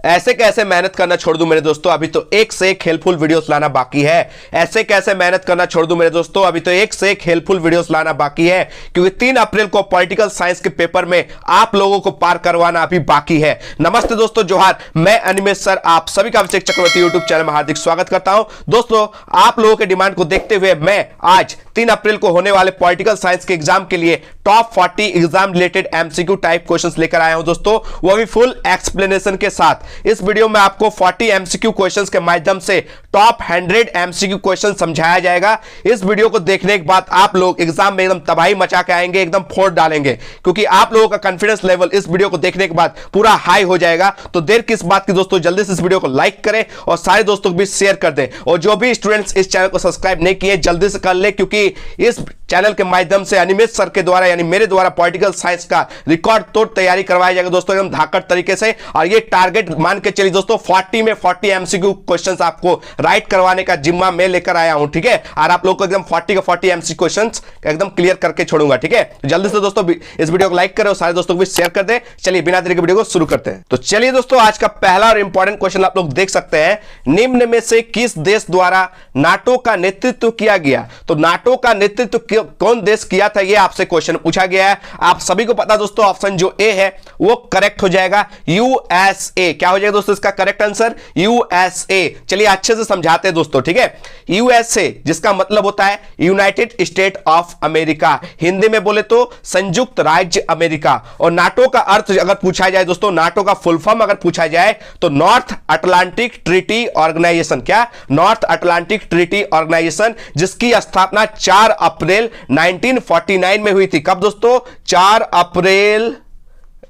ऐसे कैसे मेहनत करना छोड़ दूं मेरे दोस्तों, अभी तो एक से एक हेल्पफुल वीडियोस लाना बाकी है। ऐसे कैसे मेहनत करना छोड़ दूं मेरे दोस्तों, अभी तो एक से एक हेल्पफुल वीडियोस लाना बाकी है, क्योंकि 3 अप्रैल को पॉलिटिकल साइंस के पेपर में आप लोगों को पार करवाना अभी बाकी है। नमस्ते दोस्तों, जोहार, मैं अनिमेश सर आप सभी का अभिषेक चक्रवर्ती यूट्यूब चैनल में हार्दिक स्वागत करता हूं। दोस्तों, आप लोगों के डिमांड को देखते हुए मैं आज 3 अप्रैल को होने वाले पॉलिटिकल साइंस के एग्जाम के लिए top 40 exam related MCQ type questions लेकर आया हूं दोस्तों, वो भी फुल एक्सप्लेनेशन के साथ। इस वीडियो में आपको 40 एमसीक्यू क्वेश्चंस के माध्यम से टॉप 100 एमसीक्यू क्वेश्चन समझाया जाएगा। इस वीडियो को देखने के बाद आप लोग एग्जाम में एकदम तबाही मचा के आएंगे, एकदम फोड़ डालेंगे, क्योंकि आप लोगों का कॉन्फिडेंस लेवल इस वीडियो को देखने के बाद पूरा हाई हो जाएगा। तो देर किस बात की दोस्तों, जल्दी से इस वीडियो को लाइक करें और सारे दोस्तों को भी शेयर कर दें। और जो भी स्टूडेंट्स इस चैनल को सब्सक्राइब नहीं किए जल्दी से कर ले, क्योंकि इस चैनल के माध्यम से अनिमेश सर के द्वारा यानी मेरे द्वारा पॉलिटिकल साइंस का रिकॉर्ड तोड़ तैयारी करवाया जाएगा दोस्तों, एकदम धाकड़ तरीके से। और ये टारगेट मान के चलिए दोस्तों, 40 में 40 एमसीक्यू क्वेश्चंस आपको राइट करवाने का जिम्मा मैं लेकर आया हूं, ठीक है। और आप लोग को एकदम 40 का 40 एमसीक्यू क्वेश्चंस एकदम क्लियर करके छोड़ूंगा, ठीक है। तो जल्दी से दोस्तों इस वीडियो को लाइक करें और सारे दोस्तों को भी शेयर कर दें। चलिए बिना देरी के वीडियो को शुरू करते हैं। तो चलिए दोस्तों, आज का पहला और इंपॉर्टेंट क्वेश्चन आप लोग देख सकते हैं, निम्न में से किस देश द्वारा नाटो का नेतृत्व किया गया। तो नाटो का नेतृत्व कौन देश किया था, यह आपसे क्वेश्चन पूछा गया है। आप सभी को पता दोस्तों, ऑप्शन जो ए है वो करेक्ट हो जाएगा, यूएसए। क्या हो जाएगा दोस्तों इसका करेक्ट आंसर, यूएसए। चलिए अच्छे से समझाते हैं दोस्तों, ठीक है। यूएसए जिसका मतलब होता है United state of America, Hindi में बोले तो संयुक्त राज्य अमेरिका। और नाटो का अर्थ अगर पूछा जाए दोस्तों, नाटो का फुल फॉर्म अगर पूछा जाए तो नॉर्थ अटलांटिक ट्रीटी ऑर्गेनाइजेशन। क्या, नॉर्थ अटलांटिक ट्रीटी ऑर्गेनाइजेशन, जिसकी स्थापना 4 अप्रैल 1949 में हुई थी। कब दोस्तों, 4 अप्रैल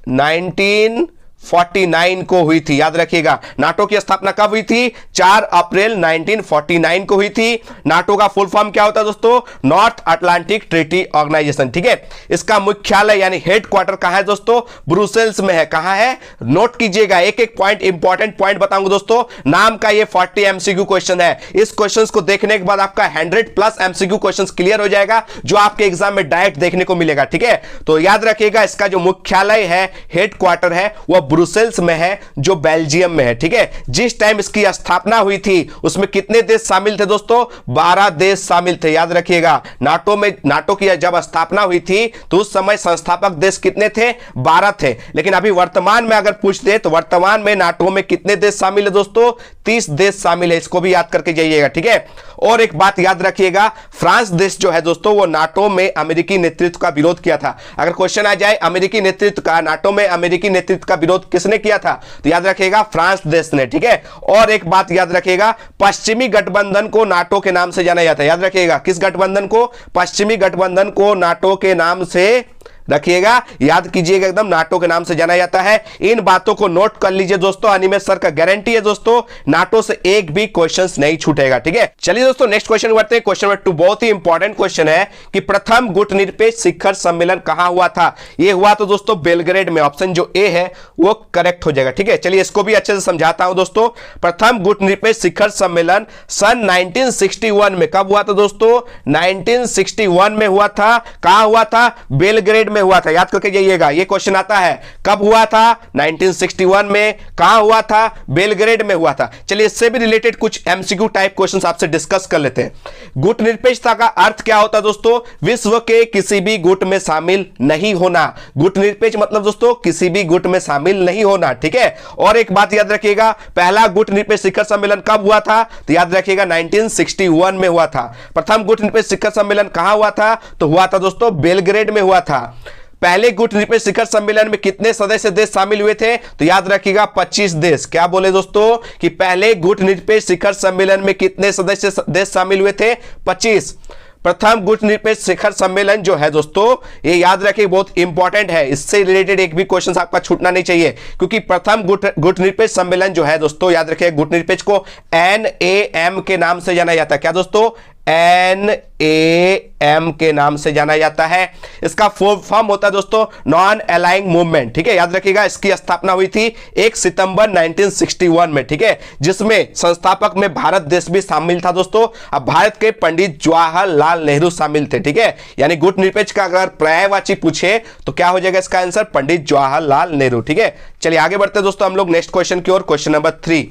1949 को हुई थी। याद रखिएगा, नाटो की स्थापना कब हुई थी, 4 अप्रैल 1949 को हुई थी। नाटो का फुल फॉर्म क्या होता है दोस्तों, नॉर्थ अटलांटिक ट्रीटी ऑर्गेनाइजेशन, ठीक है। इसका मुख्यालय यानी हेड क्वार्टर कहां है दोस्तों, ब्रुसेल्स में है। कहां है, नोट कीजिएगा, एक एक पॉइंट इंपॉर्टेंट पॉइंट बताऊंगा दोस्तों। नाम का ये 40 एमसीक्यू क्वेश्चन है। इस क्वेश्चन को देखने के बाद आपका 100+ एमसीक्यू क्वेश्चन क्लियर हो जाएगा, जो आपके एग्जाम में डायरेक्ट देखने को मिलेगा, ठीक है। तो याद रखिएगा, इसका जो मुख्यालय है, हेड क्वार्टर है, वह ब्रुसेल्स में है, जो बेल्जियम में है, ठीक है। जिस टाइम इसकी स्थापना हुई थी उसमें कितने देश शामिल थे दोस्तों, 12 देश शामिल थे। याद रखिएगा, नाटो की जब स्थापना हुई थी तो उस समय संस्थापक देश कितने थे, 12 थे। लेकिन अभी वर्तमान में अगर पूछते तो वर्तमान में नाटो में कितने देश शामिल है दोस्तों, 30 देश शामिल है। इसको भी याद करके जाइएगा, ठीक है। और एक बात याद रखिएगा, फ्रांस देश जो है दोस्तों, वो नाटो में अमेरिकी नेतृत्व का विरोध किया था। अगर क्वेश्चन आ जाए अमेरिकी नेतृत्व का, नाटो में अमेरिकी नेतृत्व का विरोध किसने किया था, तो याद रखिएगा फ्रांस देश ने, ठीक है। और एक बात याद रखिएगा, पश्चिमी गठबंधन को नाटो के नाम से जाना जाता है। याद रखिएगा, किस गठबंधन को, पश्चिमी गठबंधन को नाटो के नाम से रखिएगा, याद कीजिएगा, एकदम नाटो के नाम से जाना जाता है। इन बातों को नोट कर लीजिए दोस्तों, अनिमेश सर का गारंटी है दोस्तों, नाटो से एक भी क्वेश्चंस नहीं छूटेगा, ठीक है। चलिए दोस्तों नेक्स्ट क्वेश्चन बढ़ते हैं। क्वेश्चन नंबर 2 बहुत ही इंपॉर्टेंट क्वेश्चन है कि प्रथम गुटनिरपेक्ष शिखर सम्मेलन कहां हुआ था। यह हुआ तो दोस्तों बेलग्रेड में। ऑप्शन जो ए है वो करेक्ट हो जाएगा, ठीक है। चलिए इसको भी अच्छे से समझाता हूं दोस्तों। प्रथम गुटनिरपेक्ष शिखर सम्मेलन सन 1961 में कब हुआ था दोस्तों, 1961 में हुआ था। कहां हुआ था, बेलग्रेड में हुआ था। याद करके जाइएगा, ये क्वेश्चन आता है, कब हुआ था, 1961 में। कहां हुआ था, बेलग्रेड में हुआ था। चलिए इससे भी रिलेटेड कुछ एमसीक्यू टाइप क्वेश्चंस आपसे डिस्कस कर लेते हैं। गुटनिरपेक्षता का अर्थ क्या होता है दोस्तों, विश्व के किसी भी गुट में शामिल नहीं होना। गुटनिरपेक्ष मतलब दोस्तों किसी भी गुट में शामिल नहीं होना, ठीक है। और एक बात याद रखिएगा, पहला गुटनिरपेक्ष शिखर सम्मेलन कब हुआ था, तो याद रखिएगा 1961 में हुआ था। प्रथम गुटनिरपेक्ष शिखर सम्मेलन कहां हुआ था, तो हुआ था दोस्तों बेलग्रेड में हुआ था। पहले गुटनिरपेक्ष शिखर सम्मेलन में कितने सदस्य देश शामिल हुए थे, तो याद रखिएगा 25 देश। क्या बोले दोस्तों, कि पहले गुटनिरपेक्ष शिखर सम्मेलन में कितने सदस्य देश शामिल हुए थे, 25। प्रथम गुटनिरपेक्ष शिखर सम्मेलन जो है दोस्तों, ये याद रखिए बहुत इंपॉर्टेंट है, इससे रिलेटेड एक भी क्वेश्चन आपका छूटना नहीं चाहिए, क्योंकि प्रथम गुटनिरपेक्ष सम्मेलन जो है दोस्तों, याद रखिए गुटनिरपेक्ष को NAM के नाम से जाना जाता है। क्या दोस्तों, NAM के नाम से जाना जाता है। इसका फुल फॉर्म होता है दोस्तों नॉन अलाइंग मूवमेंट, ठीक है, याद रखिएगा। इसकी स्थापना हुई थी 1 सितंबर 1961 में, ठीक है, जिसमें संस्थापक में भारत देश भी शामिल था दोस्तों। अब भारत के पंडित जवाहरलाल नेहरू शामिल थे, ठीक है, यानी गुटनिरपेक्ष का अगर पर्यायवाची पूछे तो क्या हो जाएगा इसका आंसर, पंडित जवाहरलाल नेहरू, ठीक है। चलिए आगे बढ़ते हैं दोस्तों हम लोग नेक्स्ट क्वेश्चन की ओर। क्वेश्चन नंबर 3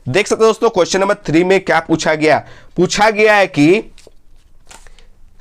देख सकते हैं दोस्तों। क्वेश्चन नंबर 3 में क्या पूछा गया है कि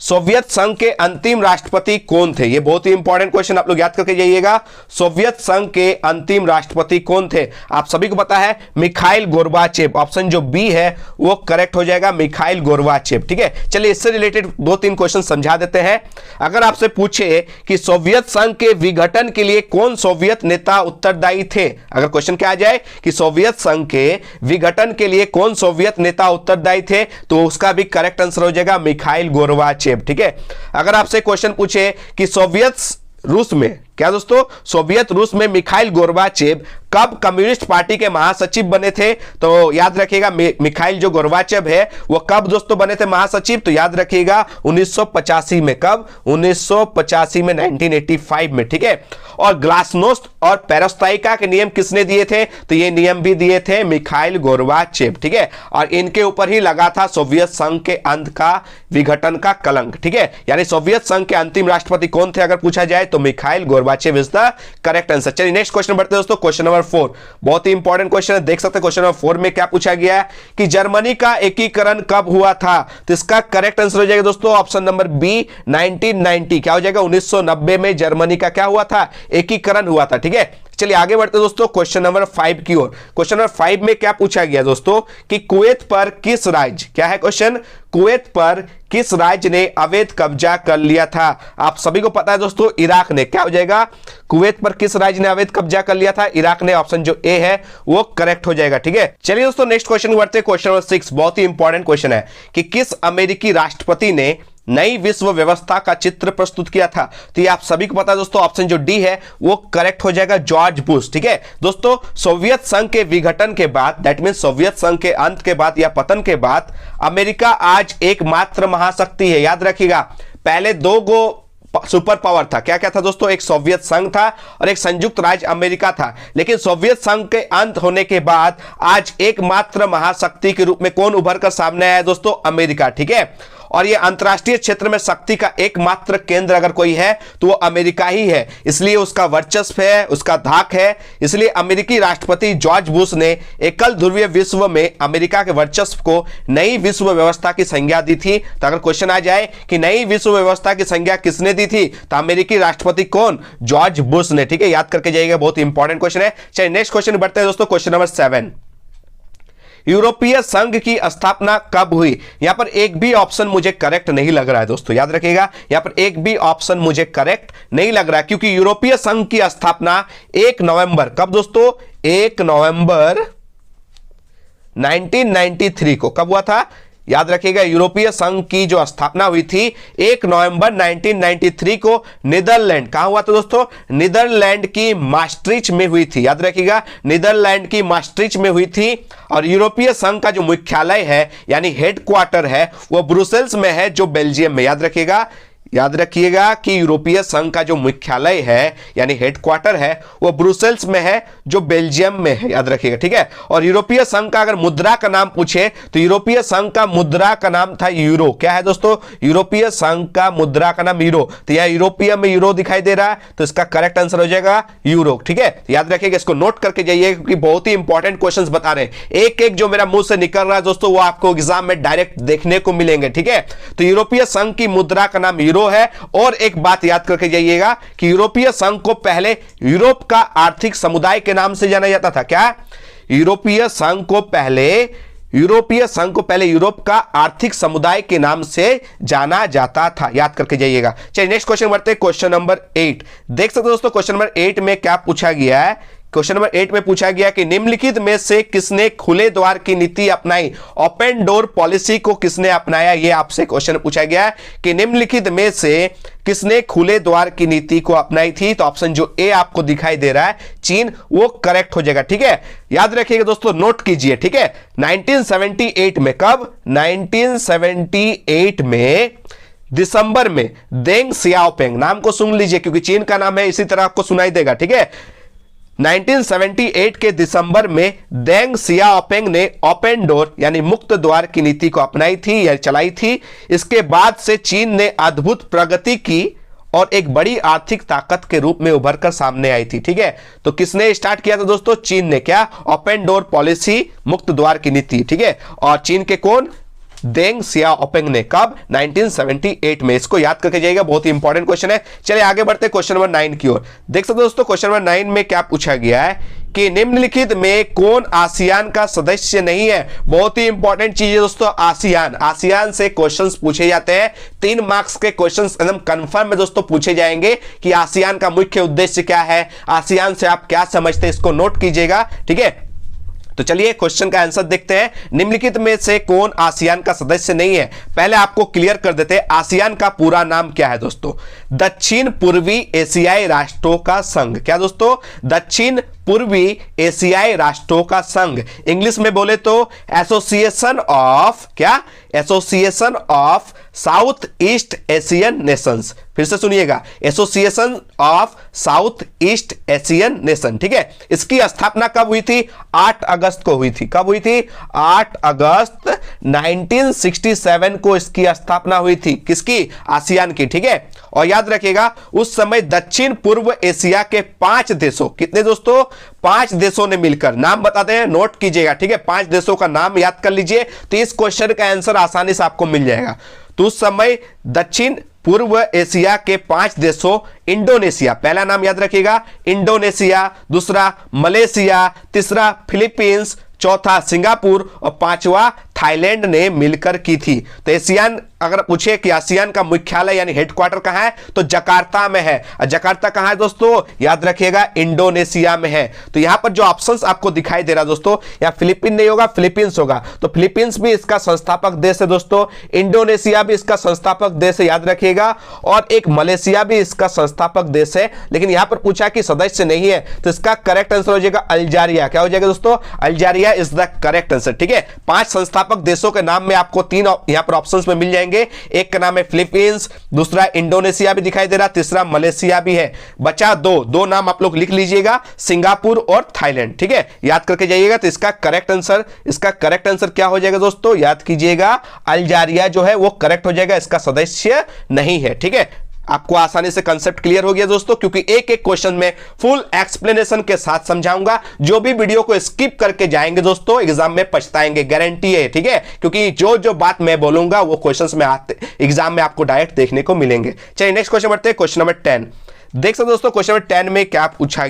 सोवियत संघ के अंतिम राष्ट्रपति कौन थे। ये बहुत ही इंपॉर्टेंट क्वेश्चन, आप लोग याद करके जाइएगा। सोवियत संघ के अंतिम राष्ट्रपति कौन थे, आप सभी को पता है, मिखाइल गोर्बाचेव। ऑप्शन जो बी है वो करेक्ट हो जाएगा, मिखाइल गोर्बाचेव, ठीक है। चलिए इससे रिलेटेड 2-3 क्वेश्चन समझा देते हैं। अगर आपसे पूछे कि सोवियत संघ के विघटन के लिए कौन सोवियत नेता उत्तरदायी थे, अगर क्वेश्चन क्या आ जाए कि सोवियत संघ के विघटन के लिए कौन सोवियत नेता उत्तरदायी थे, तो उसका भी करेक्ट आंसर हो जाएगा मिखाइल गोर्बाचेव, ठीक है। अगर आपसे क्वेश्चन पूछे कि सोवियत रूस में, क्या दोस्तों, सोवियत रूस में मिखाइल गोर्बाचेव कब कम्युनिस्ट पार्टी के महासचिव बने थे, तो याद रखिएगा मिखाइल जो गोर्बाचेव है वो कब दोस्तों बने थे महासचिव, तो याद रखिएगा 1985 में। कब, 1985 में, 1985 में, ठीक है। और ग्लासनोस्ट और पेरेस्ट्राइका के नियम किसने दिए थे, तो ये नियम भी दिए थे मिखाइल गोर्बाचेव, ठीक है। और इनके ऊपर ही लगा था सोवियत संघ के अंत का, विघटन का कलंक, ठीक है। यानी सोवियत संघ के अंतिम राष्ट्रपति कौन थे अगर पूछा जाए तो Mikhail Gorbachev is the correct answer. चलिए नेक्स्ट क्वेश्चन बढ़ते हैं दोस्तों। क्वेश्चन नंबर 4 बहुत ही इंपॉर्टेंट क्वेश्चन है, देख सकते हैं। क्वेश्चन नंबर 4 में क्या पूछा गया है कि जर्मनी का एकीकरण कब हुआ था, तो इसका करेक्ट आंसर हो जाएगा दोस्तों ऑप्शन नंबर बी 1990। क्या हो जाएगा, 1990 में जर्मनी का क्या हुआ था, एकीकरण हुआ था, ठीक है। चलिए आगे बढ़ते हैं दोस्तों क्वेश्चन नंबर 5 की ओर। क्वेश्चन नंबर 5 में क्या पूछा गया दोस्तों कि कुवैत पर किस राज्य, क्या है क्वेश्चन, कुवैत पर किस राज्य ने अवैध कब्जा कर लिया था। आप सभी को पता है दोस्तों इराक ने, क्या हो जाएगा, कुवैत पर किस राज्य ने अवैध कब्जा कर लिया था, इराक ने। ऑप्शन जो ए है वो करेक्ट हो जाएगा, ठीक है। चलिए दोस्तों नेक्स्ट क्वेश्चन बढ़ते हैं। क्वेश्चन नंबर 6 बहुत ही इंपॉर्टेंट क्वेश्चन है कि किस अमेरिकी राष्ट्रपति ने नई विश्व व्यवस्था का चित्र प्रस्तुत किया था, तो ये आप सभी को पता है दोस्तों ऑप्शन जो डी है वो करेक्ट हो जाएगा, जॉर्ज बुश, ठीक है। दोस्तों सोवियत संघ के विघटन के बाद, दैट मीन सोवियत संघ के अंत के बाद या पतन के बाद अमेरिका आज एकमात्र महाशक्ति है। याद रखिएगा पहले 2 सुपर पावर था, क्या क्या था दोस्तों, एक सोवियत संघ था और एक संयुक्त राज्य अमेरिका था। लेकिन सोवियत संघ के अंत होने के बाद आज एकमात्र महाशक्ति के रूप में कौन उभर कर सामने आया है दोस्तों, अमेरिका, ठीक है। और ये अंतरराष्ट्रीय क्षेत्र में शक्ति का एकमात्र केंद्र अगर कोई है तो वो अमेरिका ही है, इसलिए उसका वर्चस्व है, उसका धाक है। इसलिए अमेरिकी राष्ट्रपति जॉर्ज बुश ने एकल ध्रुवीय विश्व में अमेरिका के वर्चस्व को नई विश्व व्यवस्था की संज्ञा दी थी। तो अगर क्वेश्चन आ जाए कि नई विश्व व्यवस्था की संज्ञा किसने दी थी, तो अमेरिकी राष्ट्रपति कौन, जॉर्ज बुश ने, ठीक है, याद करके जाइएगा, बहुत इंपॉर्टेंट क्वेश्चन है। चलिए नेक्स्ट क्वेश्चन बढ़ते हैं दोस्तों। क्वेश्चन नंबर 7 यूरोपीय संघ की स्थापना कब हुई, यहां पर एक भी ऑप्शन मुझे करेक्ट नहीं लग रहा है दोस्तों, याद रखिएगा यहां पर एक भी ऑप्शन मुझे करेक्ट नहीं लग रहा है, क्योंकि यूरोपीय संघ की स्थापना 1 नवंबर, कब दोस्तों, 1 नवंबर 1993 को, कब हुआ था, याद रखिएगा यूरोपीय संघ की जो स्थापना हुई थी 1 नवंबर 1993 को नीदरलैंड, कहां हुआ था दोस्तों, नीदरलैंड की मास्ट्रिच में हुई थी। याद रखिएगा नीदरलैंड की मास्ट्रिच में हुई थी। और यूरोपीय संघ का जो मुख्यालय है यानी हेडक्वार्टर है वो ब्रुसेल्स में है, जो बेल्जियम में। याद रखिएगा कि यूरोपीय संघ का जो मुख्यालय है यानी हेडक्वार्टर है वो ब्रुसेल्स में है, जो बेल्जियम में है, याद रखिएगा, ठीक है। और यूरोपीय संघ का अगर मुद्रा का नाम पूछे तो यूरोपीय संघ का मुद्रा का नाम था यूरो। क्या है दोस्तों, यूरोपीय संघ का मुद्रा का नाम यूरो। तो यह यूरोपीय में यूरो दिखाई दे रहा है, तो इसका करेक्ट आंसर हो जाएगा यूरो, ठीक है। याद रखिएगा, इसको नोट करके जाइए क्योंकि बहुत ही इंपॉर्टेंट क्वेश्चन बता रहे हैं। एक एक जो मेरा मुंह से निकल रहा है दोस्तों वो आपको एग्जाम में डायरेक्ट देखने को मिलेंगे, ठीक है। तो यूरोपीय संघ की मुद्रा का नाम यूरो है। और एक बात याद करके जाइएगा कि यूरोपीय संघ को पहले यूरोप का आर्थिक समुदाय के नाम से जाना जाता था। क्या, यूरोपीय संघ को पहले यूरोप का आर्थिक समुदाय के नाम से जाना जाता था, याद करके जाइएगा। चलिए नेक्स्ट क्वेश्चन बढ़ते हैं। क्वेश्चन नंबर 8 देख सकते हो दोस्तों। क्वेश्चन नंबर 8 में क्या पूछा गया है क्वेश्चन नंबर 8 में पूछा गया कि निम्नलिखित में से किसने खुले द्वार की नीति अपनाई, ओपन डोर पॉलिसी को किसने अपनाया, यह आपसे क्वेश्चन पूछा गया है कि निम्नलिखित में से किसने खुले द्वार की नीति को अपनाई थी। तो ऑप्शन जो ए आपको दिखाई दे रहा है चीन, वो करेक्ट हो जाएगा। ठीक है, याद रखिएगा दोस्तों, नोट कीजिए। ठीक है, 1978 में, कब, 1978 में दिसंबर में देंग सियाओपिंग, नाम को सुन लीजिए क्योंकि चीन का नाम है, इसी तरह आपको सुनाई देगा। ठीक है, 1978 के दिसंबर में देंग सियाओपिंग ने ओपन डोर यानी मुक्त द्वार की नीति को अपनाई थी या चलाई थी। इसके बाद से चीन ने अद्भुत प्रगति की और एक बड़ी आर्थिक ताकत के रूप में उभर कर सामने आई थी। ठीक है, तो किसने स्टार्ट किया था दोस्तों, चीन ने। क्या, ओपन डोर पॉलिसी, मुक्त द्वार की नीति। ठीक है, और चीन के कौन, देंग सियाओपिंग ने, कब, 1978 में। इसको याद करके जाइएगा, बहुत ही इंपॉर्टेंट क्वेश्चन है। चलिए आगे बढ़ते हैं क्वेश्चन नंबर 9 की ओर। देख सकते हो दोस्तों, क्वेश्चन नंबर 9 में क्या पूछा गया है कि निम्नलिखित में कौन आसियान का सदस्य नहीं है। बहुत ही इंपॉर्टेंट चीज है दोस्तों, आसियान। आसियान से क्वेश्चंस पूछे जाते हैं, 3 मार्क्स के क्वेश्चंस एकदम कंफर्म में दोस्तों पूछे जाएंगे कि आसियान का मुख्य उद्देश्य क्या है, आसियान से आप क्या समझते हैं, इसको नोट कीजिएगा। ठीक है, तो चलिए क्वेश्चन का आंसर देखते हैं। निम्नलिखित में से कौन आसियान का सदस्य नहीं है। पहले आपको क्लियर कर देते हैं आसियान का पूरा नाम क्या है दोस्तों, दक्षिण पूर्वी एशियाई राष्ट्रों का संघ। क्या दोस्तों, दक्षिण पूर्वी एशियाई राष्ट्रों का संघ। इंग्लिश में बोले तो एसोसिएशन ऑफ, क्या, association of south east Asian Nations. फिर से सुनिएगा, association of south east Asian nation. ठीक है, इसकी स्थापना कब हुई थी, 8 अगस्त को हुई थी। कब हुई थी, 8 अगस्त 1967 को इसकी स्थापना हुई थी। किसकी, आसियान की। ठीक है, और याद रखिएगा उस समय दक्षिण पूर्व एशिया के 5 देशों, कितने दोस्तों, 5 देशों ने मिलकर, नाम बताते हैं, नोट कीजिएगा। ठीक है, 5 देशों का नाम याद कर लीजिए, तो इस क्वेश्चन का आंसर आसानी से आपको मिल जाएगा। तो उस समय दक्षिण पूर्व एशिया के 5 देशों, इंडोनेशिया, पहला नाम याद रखिएगा इंडोनेशिया, दूसरा मलेशिया, तीसरा फिलीपींस, चौथा सिंगापुर और 5वां थाईलैंड ने मिलकर की थी। तो एशियान, अगर पूछे कि आसियान का मुख्यालय यानी हेडक्वार्टर कहां है, तो जकार्ता में है। और जकार्ता कहां है दोस्तों, याद रखिएगा इंडोनेशिया में है। तो यहां पर जो ऑप्शंस आपको दिखाई दे रहा है दोस्तों, या फिलीपीन नहीं होगा, फिलीपींस होगा। तो फिलीपींस भी इसका संस्थापक देश है दोस्तों, इंडोनेशिया भी इसका संस्थापक देश है, याद रखिएगा, और एक मलेशिया भी इसका संस्थापक देश है। लेकिन यहां पर पूछा कि सदस्य नहीं है, तो इसका करेक्ट आंसर हो जाएगा अल्जीरिया। क्या हो जाएगा दोस्तों, Algeria is the correct answer. ठीक है, 5 संस्थापक देशों के नाम में आपको 3 यहां पर ऑप्शंस में मिल जाएंगे। एक का नाम है फिलीपींस, दूसरा इंडोनेशिया भी दिखाई दे रहा, तीसरा मलेशिया भी है। बचा 2 नाम आप लोग लिख लीजिएगा, सिंगापुर और थाईलैंड। ठीक है, याद करके जाइएगा। तो इसका करेक्ट आंसर क्या हो जाएगा दोस्तों, याद कीजिएगा, अल्जीरिया जो है वो करेक्ट हो जाएगा, इसका सदस्य नहीं है। ठीक है, आपको आसानी से कंसेप्ट क्लियर हो गया दोस्तों, क्योंकि एक एक क्वेश्चन में फुल एक्सप्लेनेशन के साथ समझाऊंगा। जो भी वीडियो को स्किप करके जाएंगे दोस्तों, एग्जाम में पछताएंगे, गारंटी है। ठीक है, क्योंकि जो जो बात मैं बोलूंगा वो क्वेश्चंस में आते, एग्जाम में आपको डायरेक्ट देखने को मिलेंगे। चलिए नेक्स्ट क्वेश्चन बढ़ते हैं, क्वेश्चन नंबर 10। देख सकते दोस्तों, क्वेश्चन नंबर 10 में क्या पूछा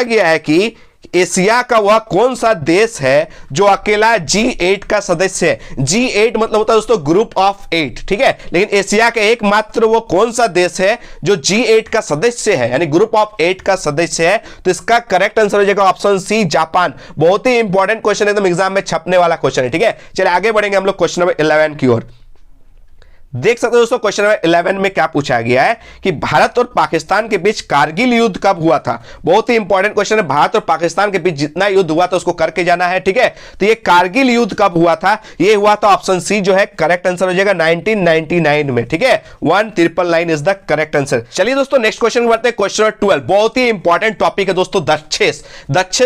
गया है कि एशिया का वह कौन सा देश है जो अकेला G8 का सदस्य है। G8 मतलब होता है दोस्तों ग्रुप ऑफ 8। ठीक है, लेकिन एशिया का एकमात्र वो कौन सा देश है जो G8 का सदस्य है, यानी ग्रुप ऑफ 8 का सदस्य है। तो इसका करेक्ट आंसर हो जाएगा ऑप्शन सी, जापान। बहुत ही इंपॉर्टेंट क्वेश्चन है, एकदम एग्जाम में छपने वाला क्वेश्चन है। ठीक है, चलिए आगे बढ़ेंगे हम लोग क्वेश्चन नंबर 11 की ओर। देख सकते हो दोस्तों, क्वेश्चन नंबर 11 में क्या पूछा गया है कि भारत और पाकिस्तान के बीच कारगिल युद्ध कब हुआ था। बहुत ही इंपॉर्टेंट क्वेश्चन है, भारत और पाकिस्तान के बीच जितना युद्ध हुआ था उसको करके जाना है। ठीक है, तो ये कारगिल युद्ध कब हुआ था, ये हुआ था ऑप्शन सी जो है करेक्ट आंसर हो जाएगा 1999 में। ठीक है, 1999 इज द करेक्ट आंसर। चलिए दोस्तों नेक्स्ट क्वेश्चन बढ़ते हैं, क्वेश्चन नंबर 12। बहुत ही इंपॉर्टेंट टॉपिक है दोस्तों, दक्षेस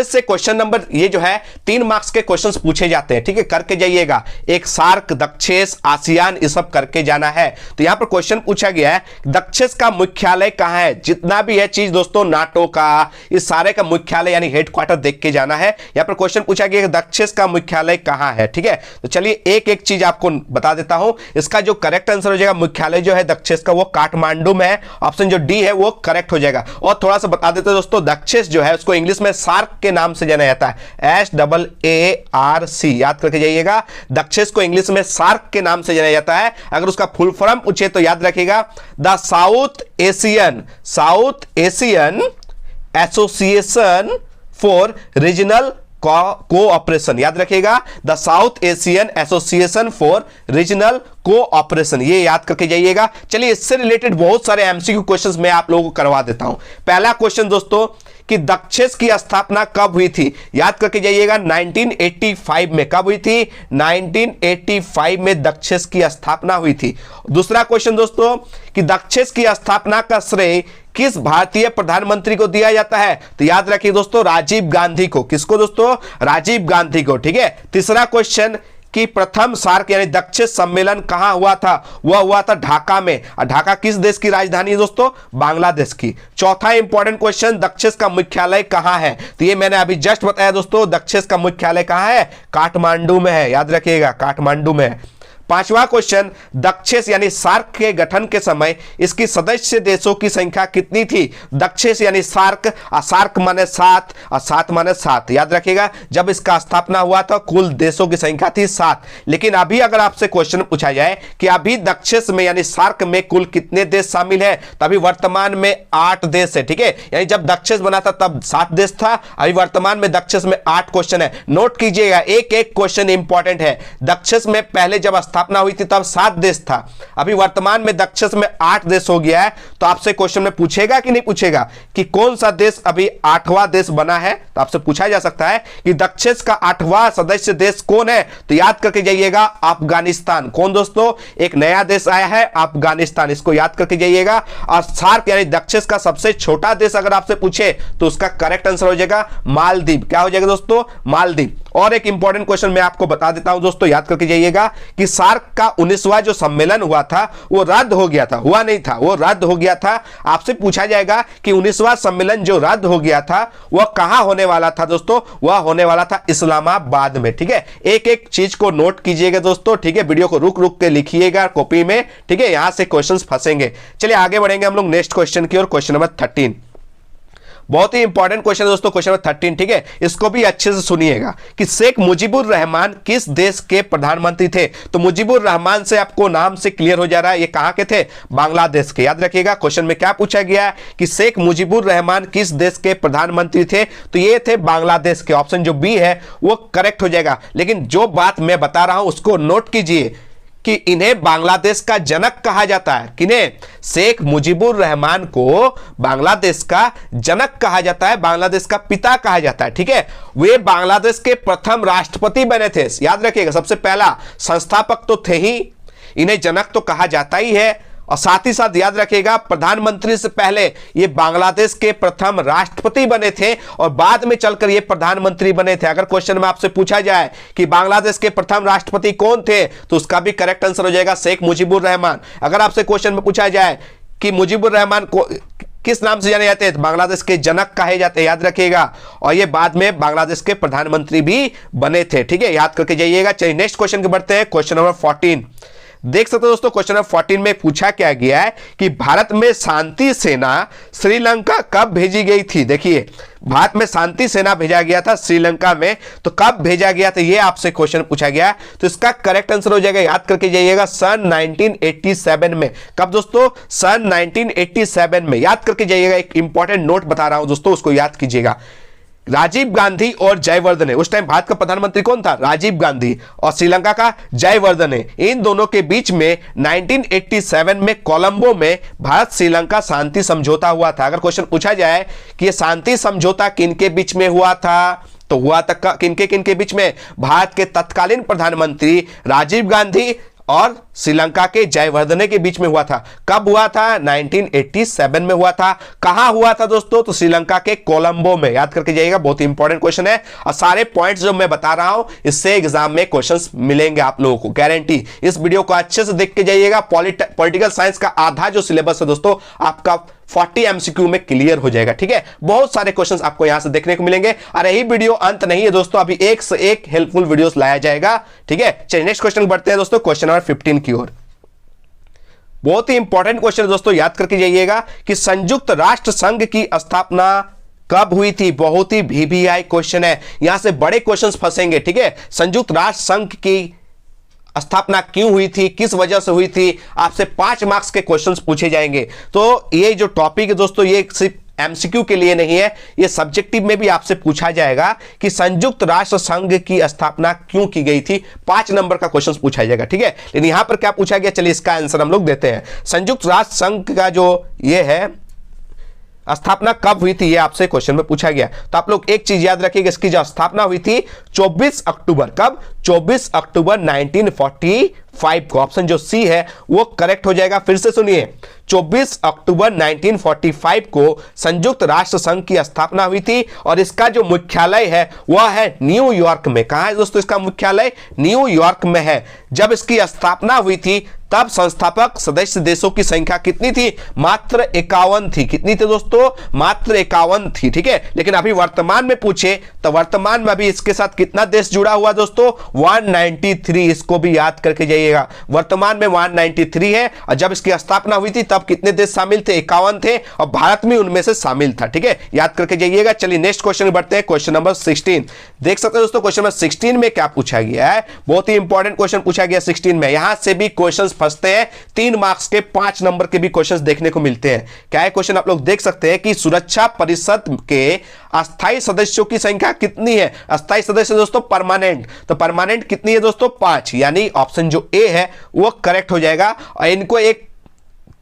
से क्वेश्चन नंबर, ये जो है 3 मार्क्स के क्वेश्चन पूछे जाते हैं। ठीक है, करके जाइएगा, एक सार्क, दक्षेस, आसियान, ये सब करके जाना है। तो यहां पर क्वेश्चन पूछा गया है दक्षेस का मुख्यालय कहां है। जितना भी है चीज दोस्तों नाटो का, इस सारे का मुख्यालय यानी हेडक्वार्टर देख के जाना है। यहां पर क्वेश्चन पूछा गया कि दक्षेस का मुख्यालय कहां है। ठीक है, तो चलिए एक एक चीज आपको बता देता हूं। इसका जो करेक्ट आंसर हो जाएगा, मुख्यालय जो है दक्षेस का वो काठमांडू में है, ऑप्शन जो डी है वो करेक्ट हो जाएगा। और थोड़ा सा बता देते हैं दोस्तों, दक्षेस जो है उसको इंग्लिश में सार्क के नाम से जाना जाता है, SAARC, याद करके जाइएगा। दक्षेस को इंग्लिश में सार्क के नाम से जाना जाता है। अगर उसका फुल फॉर्म पूछे तो याद रखिएगा, the south Asian association for regional cooperation, याद रखिएगा, the south Asian association for regional cooperation, ये याद करके जाइएगा। चलिए इससे रिलेटेड बहुत सारे एमसीक्यू क्वेश्चंस मैं आप लोगों को करवा देता हूं। पहला क्वेश्चन दोस्तों कि दक्षेस की स्थापना कब हुई थी, याद करके जाइएगा 1985 में। कब हुई थी? 1985 में दक्षेस की स्थापना हुई थी। दूसरा क्वेश्चन दोस्तों कि दक्षेस की स्थापना का श्रेय किस भारतीय प्रधानमंत्री को दिया जाता है? तो याद रखिए दोस्तों राजीव गांधी को। किसको दोस्तों? राजीव गांधी को, ठीक है। तीसरा क्वेश्चन कि प्रथम सार्क यानी दक्षेस सम्मेलन कहां हुआ था? वह हुआ था ढाका में। और ढाका किस देश की राजधानी है दोस्तों? बांग्लादेश की। चौथा इंपॉर्टेंट क्वेश्चन, दक्षेस का मुख्यालय कहां है? तो ये मैंने अभी जस्ट बताया दोस्तों, दक्षेस का मुख्यालय कहां है? काठमांडू में है, याद रखिएगा काठमांडू में है। पांचवा क्वेश्चन, दक्षेस यानी सार्क के गठन के समय इसकी सदस्य देशों की संख्या कितनी थी? दक्षेस यानी सार्क, सार्क माने 7 और 7 माने 7, याद रखिएगा। जब इसका स्थापना हुआ था कुल देशों की संख्या थी 7। लेकिन अभी अगर आपसे क्वेश्चन पूछा जाए कि अभी दक्षेस में यानी सार्क में कुल कितने देश शामिल है, तो अभी वर्तमान में 8 देश है, ठीक है। यानी जब दक्षेस बना था तब 7 देश था, अभी वर्तमान में दक्षेस में 8 क्वेश्चन है। नोट कीजिएगा, एक एक क्वेश्चन इंपॉर्टेंट है। दक्षेस में पहले जब स्थापना हुई थी तब 7 देश था, अभी वर्तमान में दक्षेस में 8 देश हो गया है। तो आपसे क्वेश्चन में पूछेगा कि नहीं पूछेगा कि कौन सा देश अभी 8वां देश बना है? तो आपसे पूछा जा सकता है कि दक्षेस का 8वां सदस्य देश कौन है? तो याद करके जाइएगा अफगानिस्तान। कौन दोस्तों? एक नया देश आया है अफगानिस्तान, इसको याद करके जाइएगा। और सार्क यानी दक्षेस का सबसे छोटा देश अगर आपसे पूछे तो उसका करेक्ट आंसर हो जाएगा मालदीव। क्या हो जाएगा दोस्तों? मालदीव। और एक इंपॉर्टेंट क्वेश्चन मैं आपको बता देता हूं दोस्तों, याद करके जाइएगा कि सार्क का 19वां जो सम्मेलन हुआ था वो रद्द हो गया था, हुआ नहीं था, वो रद्द हो गया था। आपसे पूछा जाएगा कि 19वां सम्मेलन जो रद्द हो गया था वह कहां होने वाला था दोस्तों? वह होने वाला था इस्लामाबाद में, ठीक है। एक एक चीज को नोट कीजिएगा दोस्तों, ठीक है। वीडियो को रुक रुक के लिखिएगा कॉपी में, ठीक है, यहां से क्वेश्चंस फंसेंगे। चलिए आगे बढ़ेंगे हम लोग नेक्स्ट क्वेश्चन की ओर। क्वेश्चन नंबर 13 बहुत ही इंपॉर्टेंट क्वेश्चन है दोस्तों, क्वेश्चन नंबर 13, ठीक है। इसको भी अच्छे से सुनिएगा कि शेख मुजीबुर रहमान किस देश के प्रधानमंत्री थे? तो मुजीबुर रहमान से आपको नाम से क्लियर हो जा रहा है ये कहां के थे? बांग्लादेश के। याद रखिएगा क्वेश्चन में क्या पूछा गया है कि शेख मुजीबुर रहमान किस देश के प्रधानमंत्री थे? तो ये थे बांग्लादेश के। ऑप्शन जो बी है वो करेक्ट हो जाएगा। लेकिन जो बात मैं बता रहा हूं उसको नोट कीजिए कि इन्हें बांग्लादेश का जनक कहा जाता है। किन्हें? शेख मुजीबुर रहमान को बांग्लादेश का जनक कहा जाता है, बांग्लादेश का पिता कहा जाता है, ठीक है। वे बांग्लादेश के प्रथम राष्ट्रपति बने थे, याद रखिएगा। सबसे पहला संस्थापक तो थे ही, इन्हें जनक तो कहा जाता ही है। और साथ ही साथ याद रखिएगा प्रधानमंत्री से पहले ये बांग्लादेश के प्रथम राष्ट्रपति बने थे और बाद में चलकर ये प्रधानमंत्री बने थे। अगर क्वेश्चन में आपसे पूछा जाए कि बांग्लादेश के प्रथम राष्ट्रपति कौन थे तो उसका भी करेक्ट आंसर हो जाएगा शेख मुजीबुर रहमान। अगर आपसे क्वेश्चन में पूछा जाए कि मुजीबुर रहमान को किस नाम से जाने जाते हैं, तो बांग्लादेश के जनक कहे जाते हैं, याद रखिएगा। और ये बाद में बांग्लादेश के प्रधानमंत्री भी बने थे, ठीक है, याद करके जाइएगा। चलिए नेक्स्ट क्वेश्चन के बढ़ते हैं। क्वेश्चन नंबर 14 देख सकते हो दोस्तों, क्वेश्चन नंबर 14 में पूछा क्या गया है कि भारत में शांति सेना श्रीलंका कब भेजी गई थी? देखिए भारत में शांति सेना भेजा गया था श्रीलंका में, तो कब भेजा गया था ये आपसे क्वेश्चन पूछा गया। तो इसका करेक्ट आंसर हो जाएगा, याद करके जाइएगा, सन 1987 में। कब दोस्तों? सन 1987 में। याद करके जाइएगा, एक इंपॉर्टेंट नोट बता रहा हूं दोस्तों, उसको याद कीजिएगा। राजीव गांधी और जयवर्धने, उस टाइम भारत का प्रधानमंत्री कौन था? राजीव गांधी। और श्रीलंका का जयवर्धने। इन दोनों के बीच में 1987 में कोलंबो में भारत श्रीलंका शांति समझौता हुआ था। अगर क्वेश्चन पूछा जाए कि यह शांति समझौता किनके बीच में हुआ था, तो हुआ था किनके बीच में? भारत के तत्कालीन प्रधानमंत्री राजीव गांधी और श्रीलंका के जयवर्धने के बीच में हुआ था। कब हुआ था? 1987 में हुआ था। कहां हुआ था दोस्तों? तो श्रीलंका के कोलंबो में। याद करके जाइएगा, बहुत इंपॉर्टेंट क्वेश्चन है। और सारे पॉइंट्स जो मैं बता रहा हूं इससे एग्जाम में क्वेश्चंस मिलेंगे आप लोगों को, गारंटी। इस वीडियो को अच्छे से देख के जाइएगा। पॉलिटिकल साइंस का आधा जो सिलेबस है दोस्तों आपका 40 एमसीक्यू में क्लियर हो जाएगा, ठीक है। बहुत सारे क्वेश्चंस आपको यहां से देखने को मिलेंगे। और यही वीडियो अंत नहीं है दोस्तों, अभी एक से एक हेल्पफुल वीडियोस लाया जाएगा, ठीक है। चलिए नेक्स्ट क्वेश्चन बढ़ते हैं दोस्तों, क्वेश्चन नंबर 15 की ओर। बहुत ही इंपॉर्टेंट क्वेश्चन है दोस्तों, याद करके जाइएगा कि संयुक्त राष्ट्र संघ की स्थापना कब हुई थी? बहुत ही VVI क्वेश्चन है, यहां से बड़े क्वेश्चंस फंसेंगे, ठीक है। संयुक्त राष्ट्र संघ की स्थापना क्यों हुई थी, किस वजह से हुई थी, आपसे 5 मार्क्स के क्वेश्चंस पूछे जाएंगे। तो ये जो टॉपिक है दोस्तों ये सिर्फ एमसीक्यू के लिए नहीं है, ये सब्जेक्टिव में भी आपसे पूछा जाएगा कि संयुक्त राष्ट्र संघ की स्थापना क्यों की गई थी। 5 नंबर का क्वेश्चन पूछा जाएगा, ठीक है। लेकिन यहां पर क्या पूछा गया, चलिए इसका आंसर हम लोग देते हैं। संयुक्त राष्ट्र संघ का जो ये है स्थापना कब हुई थी, ये आपसे क्वेश्चन में पूछा गया। तो आप लोग एक चीज याद रखिएगा, इसकी जो स्थापना हुई थी 24 अक्टूबर, कब, 24 अक्टूबर 1945 को। ऑप्शन जो सी है वो करेक्ट हो जाएगा। फिर से सुनिए, 24 अक्टूबर 1945 को संयुक्त राष्ट्र संघ की स्थापना हुई थी और इसका जो मुख्यालय है वह है न्यूयॉर्क में। कहां है दोस्तों इसका मुख्यालय? न्यूयॉर्क में है। जब इसकी स्थापना हुई थी तब संस्थापक सदस्य देशों की संख्या कितनी थी? मात्र 51 थी। कितनी थी दोस्तों? मात्र 51 थी, ठीक है। लेकिन अभी वर्तमान में पूछे तो वर्तमान में अभी इसके साथ कितना देश जुड़ा हुआ दोस्तों? 193। इसको भी याद करके जाइएगा। वर्तमान में 193 है और जब इसकी स्थापना हुई थी तब कितने देश शामिल थे? 51 थे और भारत भी उनमें से शामिल था, ठीक है। याद करके जाइएगा। चलिए नेक्स्ट क्वेश्चन बढ़ते हैं, क्वेश्चन नंबर 16। देख सकते हैं दोस्तों क्वेश्चन नंबर 16 में क्या पूछा गया है। बहुत ही इंपॉर्टेंट क्वेश्चन पूछा गया 16 में। यहां से भी क्वेश्चन फंसते हैं, 3 मार्क्स के 5 नंबर के भी क्वेश्चंस देखने को मिलते हैं। क्या है क्वेश्चन, आप लोग देख सकते हैं कि सुरक्षा परिषद के अस्थायी सदस्यों की संख्या कितनी है? अस्थायी सदस्य दोस्तों परमानेंट, तो परमानेंट कितनी है दोस्तों? 5। यानी ऑप्शन जो ए है वो करेक्ट हो जाएगा। और इनको एक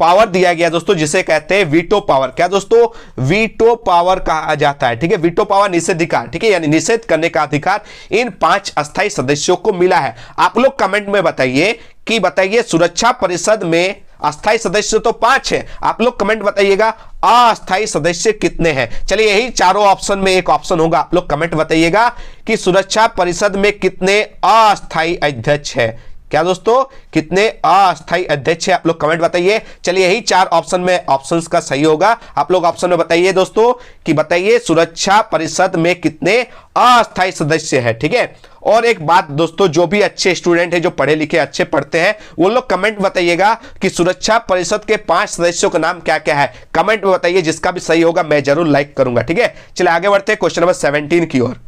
पावर दिया गया दोस्तों जिसे कहते हैं वीटो पावर। क्या दोस्तों? वीटो पावर कहा जाता है, ठीक है। वीटो पावर निषेधाधिकार, ठीक है, यानी निषेध करने का अधिकार इन 5 अस्थायी सदस्यों को मिला है। आप लोग कमेंट में बताइए सुरक्षा परिषद में अस्थायी सदस्य तो 5 है, आप लोग कमेंट बताइएगा अस्थायी सदस्य कितने हैं। चलिए यही चारों ऑप्शन में एक ऑप्शन होगा, आप लोग कमेंट बताइएगा कि सुरक्षा परिषद में कितने अस्थायी अध्यक्ष है। क्या दोस्तों? कितने अस्थायी अध्यक्ष है, आप लोग कमेंट बताइए। चलिए यही 4 ऑप्शन में ऑप्शंस का सही होगा। आप लोग ऑप्शन में बताइए दोस्तों कि बताइए सुरक्षा परिषद में कितने अस्थायी सदस्य है, ठीक है। और एक बात दोस्तों, जो भी अच्छे स्टूडेंट हैं, जो पढ़े लिखे अच्छे पढ़ते हैं, वो लोग कमेंट बताइएगा कि सुरक्षा परिषद के 5 सदस्यों का नाम क्या क्या है। कमेंट में बताइए, जिसका भी सही होगा मैं जरूर लाइक करूंगा, ठीक है। चलिए आगे बढ़ते हैं क्वेश्चन नंबर 17 की ओर।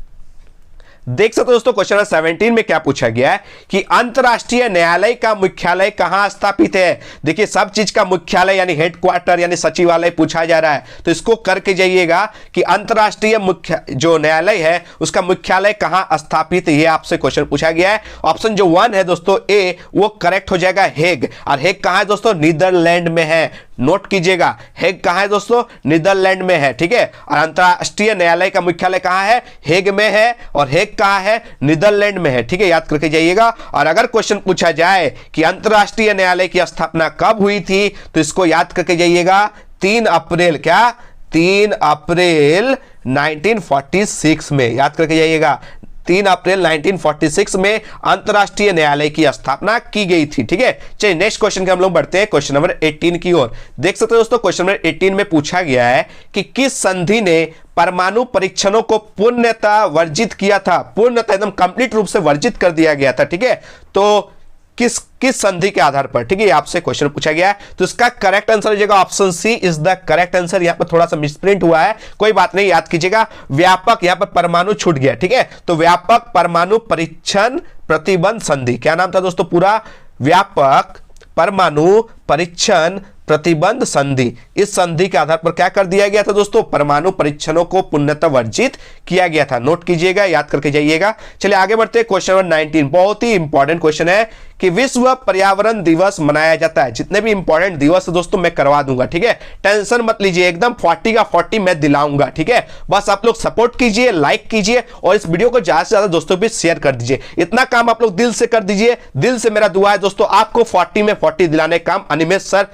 देख सकते हो दोस्तों क्वेश्चन नंबर 17 में क्या पूछा गया है कि अंतरराष्ट्रीय न्यायालय का मुख्यालय कहां स्थापित है। देखिए सब चीज का मुख्यालय यानी हेडक्वार्टर यानी सचिवालय पूछा जा रहा है, तो इसको करके जाइएगा कि अंतरराष्ट्रीय मुख्य जो न्यायालय है उसका मुख्यालय कहां स्थापित है, ये आपसे क्वेश्चन पूछा गया है। ऑप्शन जो 1 है दोस्तों ए, वो करेक्ट हो जाएगा हेग। और हेग कहां है दोस्तों? नीदरलैंड में है। नोट कीजिएगा, हेग कहां है दोस्तों? नीदरलैंड में है, ठीक है। और अंतरराष्ट्रीय न्यायालय का मुख्यालय कहां है? हेग में है। और हेग कहां है? नीदरलैंड में है, ठीक है। याद करके जाइएगा। और अगर क्वेश्चन पूछा जाए कि अंतरराष्ट्रीय न्यायालय की स्थापना कब हुई थी, तो इसको याद करके जाइएगा 3 अप्रैल, क्या? 3 अप्रैल 1946 में। याद करके जाइएगा 3 अप्रैल 1946 में अंतरराष्ट्रीय न्यायालय की स्थापना की गई थी, ठीक है। चलिए नेक्स्ट क्वेश्चन के हम लोग बढ़ते हैं क्वेश्चन नंबर 18 की ओर। देख सकते हो दोस्तों क्वेश्चन नंबर 18 में पूछा गया है कि किस संधि ने परमाणु परीक्षणों को पूर्णतः वर्जित किया था। पूर्णतः एकदम कंप्लीट रूप से वर्जित कर दिया गया था, ठीक है। तो किस संधि के आधार पर, ठीक है, आपसे क्वेश्चन पूछा गया है। तो इसका करेक्ट आंसर हो जाएगा option C is the correct answer. यहां पर थोड़ा सा मिसप्रिंट हुआ है, कोई बात नहीं, याद कीजिएगा। व्यापक, यहां पर परमाणु छूट गया, ठीक है। तो व्यापक परमाणु परीक्षण प्रतिबंध संधि, क्या नाम था दोस्तों पूरा? व्यापक परमाणु परीक्षण प्रतिबंध संधि। इस संधि के आधार पर क्या कर दिया गया था दोस्तों? परमाणु परीक्षणों को पूर्णतः वर्जित किया गया था। नोट कीजिएगा, याद करके जाइएगा। चलिए आगे बढ़ते हैं क्वेश्चन नंबर 19। बहुत ही इंपॉर्टेंट क्वेश्चन है कि विश्व पर्यावरण दिवस मनाया जाता है। जितने भी इंपॉर्टेंट दिवस है दोस्तों मैं करवा दूंगा, ठीक है। टेंशन मत लीजिए, एकदम 40 का 40 मैं दिलाऊंगा, ठीक है। बस आप लोग सपोर्ट कीजिए, लाइक कीजिए और इस वीडियो को ज्यादा से ज्यादा दोस्तों भी शेयर कर दीजिए। इतना काम आप लोग दिल से कर दीजिए। दिल से मेरा दुआ है दोस्तों, आपको 40 में 40 दिलाने का काम अनिमेष सर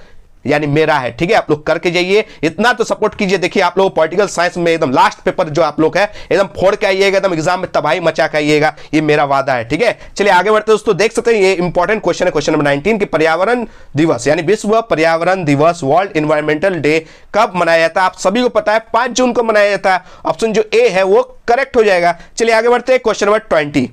यानी मेरा है, ठीक है। आप लोग करके जाइए, इतना तो सपोर्ट कीजिए। देखिए आप लोग पॉलिटिकल साइंस में एकदम लास्ट पेपर जो आप लोग है एकदम फोड़ के आइएगा, एकदम एग्जाम में तबाही मचा के आइएगा, ये मेरा वादा है, ठीक है। चलिए आगे बढ़ते हैं दोस्तों। देख सकते हैं ये इंपॉर्टेंट क्वेश्चन है, क्वेश्चन नंबर 19 की पर्यावरण दिवस यानी विश्व पर्यावरण दिवस वर्ल्ड एनवायरमेंटल डे कब मनाया जाता है? आप सभी को पता है 5 जून को मनाया जाता है। ऑप्शन जो ए है वो करेक्ट हो जाएगा। चलिए आगे बढ़ते हैं क्वेश्चन नंबर 20।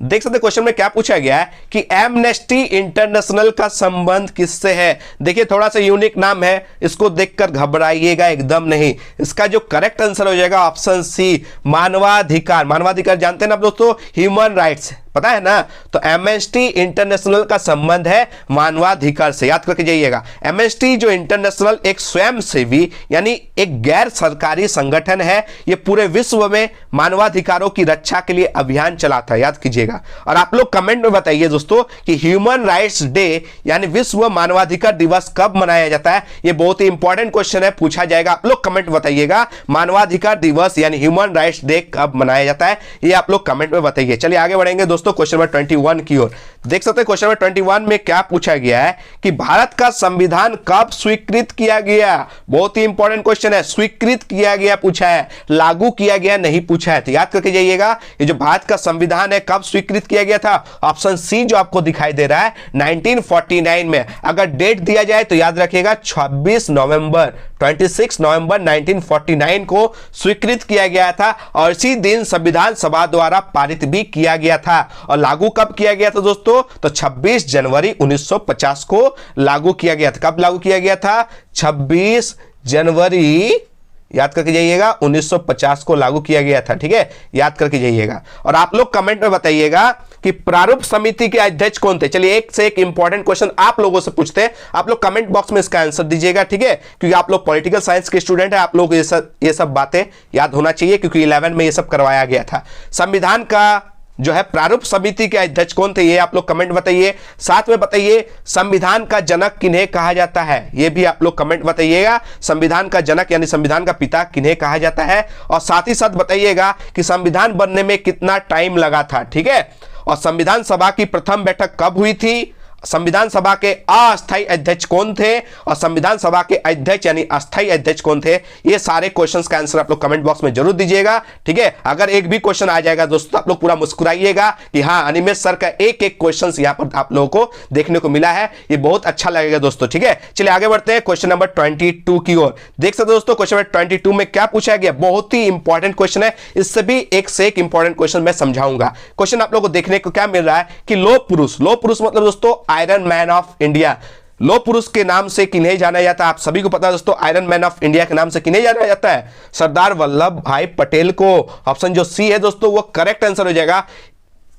देख सकते क्वेश्चन में क्या पूछा गया है कि एमनेस्टी इंटरनेशनल का संबंध किससे है। देखिए थोड़ा सा यूनिक नाम है, इसको देखकर घबराइएगा एकदम नहीं। इसका जो करेक्ट आंसर हो जाएगा ऑप्शन सी मानवाधिकार। मानवाधिकार जानते हैं ना आप दोस्तों, ह्यूमन राइट्स, पता है ना। तो एमनेस्टी इंटरनेशनल का संबंध है मानवाधिकार से, याद करके जाइएगा। एमनेस्टी जो इंटरनेशनल एक स्वयंसेवी यानी एक गैर सरकारी संगठन है, ये पूरे विश्व में मानवाधिकारों की रक्षा के लिए अभियान चलाता है, याद कीजिएगा। और आप लोग कमेंट में बताइए दोस्तों कि ह्यूमन राइट्स डे यानी विश्व मानवाधिकार दिवस कब मनाया जाता है। ये बहुत ही इंपॉर्टेंट क्वेश्चन है, पूछा जाएगा। आप लोग कमेंट बताइएगा मानवाधिकार दिवस यानी ह्यूमन राइट्स डे कब मनाया जाता है, ये आप लोग कमेंट में बताइए। चलिए आगे बढ़ेंगे दोस्तों क्वेश्चन नंबर 21 की ओर। देख सकते हैं क्वेश्चन नंबर 21 में क्या पूछा गया है कि भारत का संविधान कब स्वीकृत किया गया। बहुत ही इंपॉर्टेंट क्वेश्चन है, स्वीकृत किया गया पूछा है, लागू किया गया नहीं पूछा है। तो याद करके जाइएगा, ये जो भारत का संविधान है कब स्वीकृत किया गया था, ऑप्शन सी जो आपको दिखाई दे रहा है 1949 में। अगर डेट दिया जाए तो याद रखिएगा 26 नवंबर 1949 को स्वीकृत किया गया था और इसी दिन संविधान सभा द्वारा पारित भी किया गया था। और लागू कब किया गया था दोस्तों, तो 26 जनवरी 1950 को लागू किया गया था। कब लागू किया गया था, 26 जनवरी याद करके जाइएगा 1950 को लागू किया गया था। ठीक है, याद करके जाइएगा। और आप लोग कमेंट में बताइएगा कि प्रारूप समिति के अध्यक्ष कौन थे। चलिए एक से एक इंपॉर्टेंट क्वेश्चन आप लोगों से पूछते हैं, आप लोग कमेंट बॉक्स में इसका आंसर दीजिएगा। ठीक है, क्योंकि आप लोग पॉलिटिकल साइंस के स्टूडेंट हैं, आप लोग ये सब बातें याद होना चाहिए, क्योंकि 11 में ये सब करवाया गया था। संविधान का जो है प्रारूप समिति के अध्यक्ष कौन थे, ये आप लोग कमेंट बताइए। साथ में बताइए संविधान का जनक किन्हें कहा जाता है, ये भी आप लोग कमेंट बताइएगा। संविधान का जनक यानी संविधान का पिता किन्हें कहा जाता है। और साथ ही साथ बताइएगा कि संविधान बनने में कितना टाइम लगा था। ठीक है, और संविधान सभा की प्रथम बैठक कब हुई थी, संविधान सभा के अस्थायी अध्यक्ष कौन थे और संविधान सभा के अध्यक्ष यानी अस्थायी अध्यक्ष कौन थे। ये सारे क्वेश्चंस का आंसर आप लोग कमेंट बॉक्स में जरूर दीजिएगा। ठीक है, अगर एक भी क्वेश्चन आ जाएगा दोस्तों आप लोग पूरा मुस्कुराइएगा कि हाँ अनिमेश सर का एक एक क्वेश्चंस यहां पर आप लोगों को देखने को मिला है, ये बहुत अच्छा लगेगा दोस्तों। ठीक है, चलिए आगे बढ़ते हैं क्वेश्चन नंबर 22 की ओर। देख सकते हो दोस्तों क्वेश्चन नंबर 22 में क्या पूछा गया, बहुत ही इंपॉर्टेंट क्वेश्चन है, इससे भी एक से एक इंपॉर्टेंट क्वेश्चन मैं समझाऊंगा। क्वेश्चन आप लोगों को देखने को क्या मिल रहा है कि लौह पुरुष मतलब दोस्तों आयरन मैन ऑफ इंडिया, लौह पुरुष के नाम से किन्हें जाना जाता है। आप सभी को पता है दोस्तों आयरन मैन ऑफ इंडिया के नाम से किन्हें जाना जाता है, सरदार वल्लभ भाई पटेल को। ऑप्शन जो सी है दोस्तों वो करेक्ट आंसर हो जाएगा।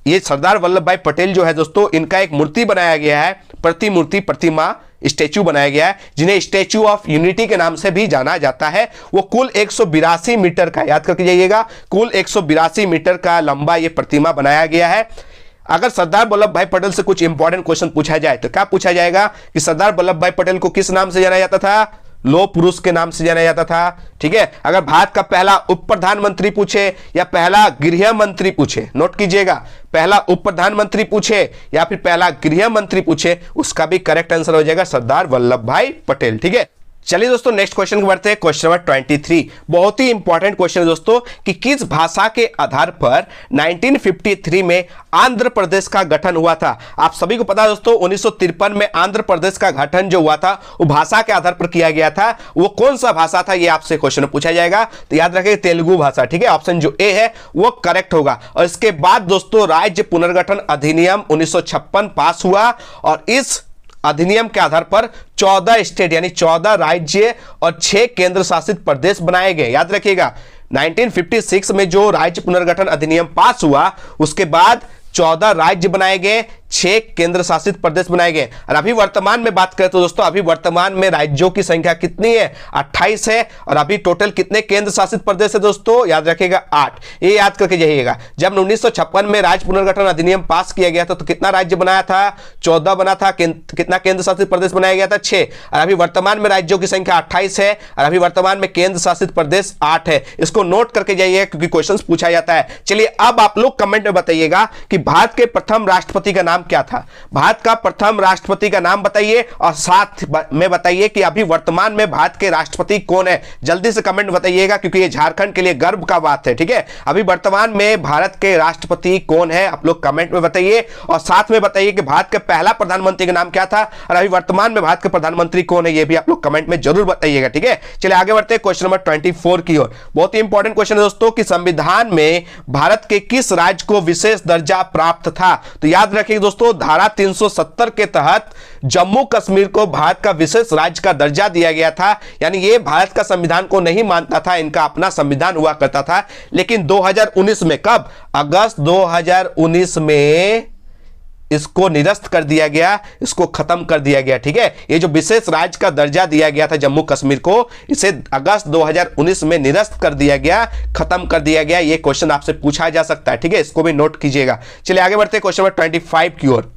ये सरदार वल्लभ भाई पटेल जो है दोस्तों, इनका एक मूर्ति बनाया गया है, प्रतिमा स्टैचू बनाया गया है, जिन्हें स्टैचू ऑफ यूनिटी के नाम से भी जाना जाता है। वो कुल 182 मीटर का, याद करके जाइएगा, कुल 182 मीटर का लंबा ये प्रतिमा बनाया गया है। अगर सरदार वल्लभ भाई पटेल से कुछ इंपॉर्टेंट क्वेश्चन पूछा जाए तो क्या पूछा जाएगा कि सरदार वल्लभ भाई पटेल को किस नाम से जाना जाता था, लौह पुरुष के नाम से जाना जाता था। ठीक है, अगर भारत का पहला उप प्रधानमंत्री पूछे या पहला गृह मंत्री पूछे, नोट कीजिएगा, पहला उप प्रधानमंत्री पूछे या फिर पहला गृह मंत्री पूछे, उसका भी करेक्ट आंसर हो जाएगा सरदार वल्लभ भाई पटेल। ठीक है, चलिए दोस्तों नेक्स्ट क्वेश्चन को बढ़ते हैं। क्वेश्चन नंबर 23, बहुत ही इंपॉर्टेंट क्वेश्चन है दोस्तों कि किस भाषा के आधार पर 1953 में आंध्र प्रदेश का गठन हुआ था। आप सभी को पता है दोस्तों 1953 में आंध्र प्रदेश का गठन जो हुआ था वो भाषा के आधार पर किया गया था। वो कौन सा भाषा था ये आपसे क्वेश्चन पूछा जाएगा, तो याद रखिए तेलुगु भाषा। ठीक है, ऑप्शन जो ए है वो करेक्ट होगा। और इसके बाद दोस्तों राज्य पुनर्गठन अधिनियम 1956 पास हुआ और इस अधिनियम के आधार पर 14 स्टेट यानी 14 राज्य और 6 केंद्र शासित प्रदेश बनाए गए। याद रखिएगा 1956 में जो राज्य पुनर्गठन अधिनियम पास हुआ उसके बाद 14 राज्य बनाए गए, 6 केंद्र शासित प्रदेश बनाए गए। और अभी वर्तमान में बात करें तो दोस्तों अभी वर्तमान में राज्यों की संख्या कितनी है, 28 है। और अभी टोटल कितने केंद्र शासित प्रदेश है दोस्तों, याद रखिएगा 8। ये याद करके जाइएगा, जब 1956 में राज्य पुनर्गठन अधिनियम पास किया गया था तो कितना राज्य बनाया था, 14 बना था। कितना केंद्र शासित प्रदेश बनाया गया था, 6। और अभी वर्तमान में राज्यों की संख्या 28 है और अभी वर्तमान में केंद्र शासित प्रदेश 8 है। इसको नोट करके जाइए क्योंकि क्वेश्चन पूछा जाता है। चलिए अब आप लोग कमेंट में बताइएगा कि भारत के प्रथम राष्ट्रपति का नाम क्या था। भारत का प्रथम राष्ट्रपति का नाम बताइए और साथ में बताइए कि अभी वर्तमान में भारत के राष्ट्रपति कौन है। जल्दी से कमेंट बताइएगा क्योंकि ये झारखंड के लिए गर्व का बात है। ठीक है, अभी वर्तमान में भारत के राष्ट्रपति कौन है आप लोग कमेंट में बताइए और साथ में बताइए कि भारत के पहला प्रधानमंत्री का नाम क्या था और अभी वर्तमान में भारत के प्रधानमंत्री कौन है, ये भी आप लोग कमेंट में जरूर बताइएगा। ठीक है, चलिए आगे बढ़ते हैं क्वेश्चन नंबर 24 की ओर। बहुत ही इंपॉर्टेंट क्वेश्चन है दोस्तों कि संविधान में भारत के किस राज्य को विशेष दर्जा प्राप्त था। तो याद रखिए दोस्तों दोस्तों धारा 370 के तहत जम्मू कश्मीर को भारत का विशेष राज्य का दर्जा दिया गया था। यानी ये भारत का संविधान को नहीं मानता था, इनका अपना संविधान हुआ करता था। लेकिन 2019 में, कब? अगस्त 2019 में इसको निरस्त कर दिया गया, इसको खत्म कर दिया गया। ठीक है, ये जो विशेष राज्य का दर्जा दिया गया था जम्मू कश्मीर को, इसे अगस्त 2019 में निरस्त कर दिया गया, खत्म कर दिया गया। ये क्वेश्चन आपसे पूछा जा सकता है। ठीक है, इसको भी नोट कीजिएगा। चलिए आगे बढ़ते हैं क्वेश्चन नंबर 25 की ओर।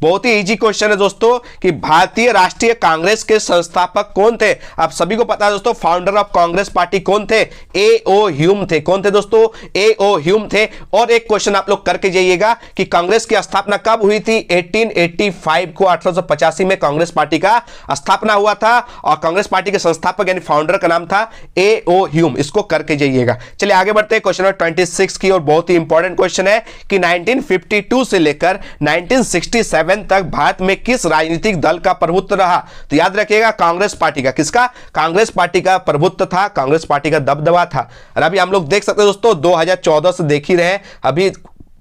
बहुत ही इजी क्वेश्चन है दोस्तों कि भारतीय राष्ट्रीय कांग्रेस के संस्थापक कौन थे? आप सभी को पता है दोस्तों, फाउंडर ऑफ कांग्रेस पार्टी कौन थे? ए.ओ. ह्यूम थे। कौन थे दोस्तों? ए.ओ. ह्यूम थे। और एक क्वेश्चन आप लोग करके जाइएगा कि कांग्रेस की स्थापना कब हुई थी? 1885 को, 1885 में कांग्रेस पार्टी का स्थापना हुआ था और कांग्रेस पार्टी के संस्थापक यानी फाउंडर का नाम था ए.ओ. ह्यूम। इसको करके जाइएगा। चलिए आगे बढ़ते हैं क्वेश्चन नंबर 26 की और। बहुत ही इंपॉर्टेंट क्वेश्चन है कि 1952 से लेकर 1967 तक भारत में किस राजनीतिक दल का प्रभुत्व रहा? तो याद रखिएगा, कांग्रेस पार्टी का। किसका? कांग्रेस पार्टी का प्रभुत्व था, कांग्रेस पार्टी का दबदबा था। और अभी हम लोग देख सकते हैं दोस्तों, 2014 से देख ही रहे हैं, अभी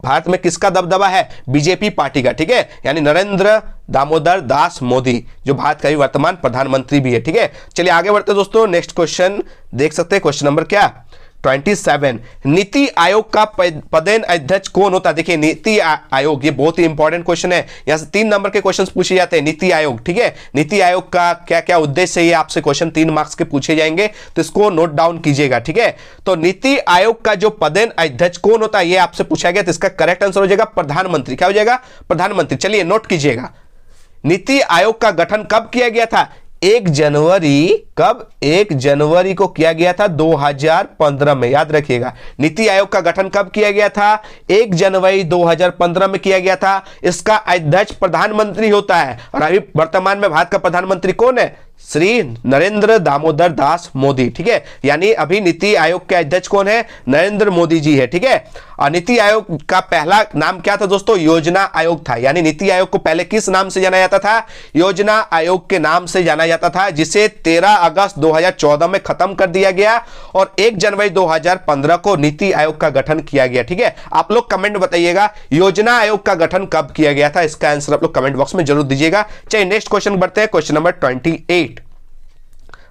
भारत में किसका दबदबा है? बीजेपी पार्टी का। ठीक है, यानी नरेंद्र दामोदर दास मोदी, जो भारत का भी वर्तमान प्रधानमंत्री भी है। ठीक है, चलिए आगे बढ़ते हैं दोस्तों। नेक्स्ट क्वेश्चन देख सकते हैं, क्वेश्चन नंबर क्या? 27। नीति आयोग का पदेन अध्यक्ष कौन होता है? देखिए, नीति आयोग, ये बहुत ही इंपॉर्टेंट क्वेश्चन है। यहां से 3 नंबर के क्वेश्चन पूछे जाते हैं। नीति आयोग, ठीक है, नीति आयोग का क्या क्या उद्देश्य है, ये आपसे क्वेश्चन 3 मार्क्स के पूछे जाएंगे, तो इसको नोट डाउन कीजिएगा। ठीक है, तो नीति आयोग का जो पदेन अध्यक्ष कौन होता है, ये आपसे पूछा गया, तो इसका करेक्ट आंसर हो जाएगा प्रधानमंत्री। क्या हो जाएगा? प्रधानमंत्री। चलिए नोट कीजिएगा, नीति आयोग का गठन कब किया गया था? 1 जनवरी, कब? 1 जनवरी को किया गया था 2015 में। याद रखिएगा, नीति आयोग का गठन कब किया गया था? 1 जनवरी 2015 में किया गया था। इसका अध्यक्ष प्रधानमंत्री होता है और अभी वर्तमान में भारत का प्रधानमंत्री कौन है? श्री नरेंद्र दामोदर दास मोदी। ठीक है, यानी अभी नीति आयोग के अध्यक्ष कौन है? नरेंद्र मोदी जी है। ठीक है, और नीति आयोग का पहला नाम क्या था दोस्तों? योजना आयोग था। यानी नीति आयोग को पहले किस नाम से जाना जाता था? योजना आयोग के नाम से जाना जाता था, जिसे 13 अगस्त 2014 में खत्म कर दिया गया और 1 जनवरी 2015 को नीति आयोग का गठन किया गया। ठीक है, आप लोग कमेंट बताइएगा योजना आयोग का गठन कब किया गया था, इसका आंसर आप लोग कमेंट बॉक्स में जरूर दीजिएगा। चलिए नेक्स्ट क्वेश्चन बढ़ते हैं, क्वेश्चन नंबर 28।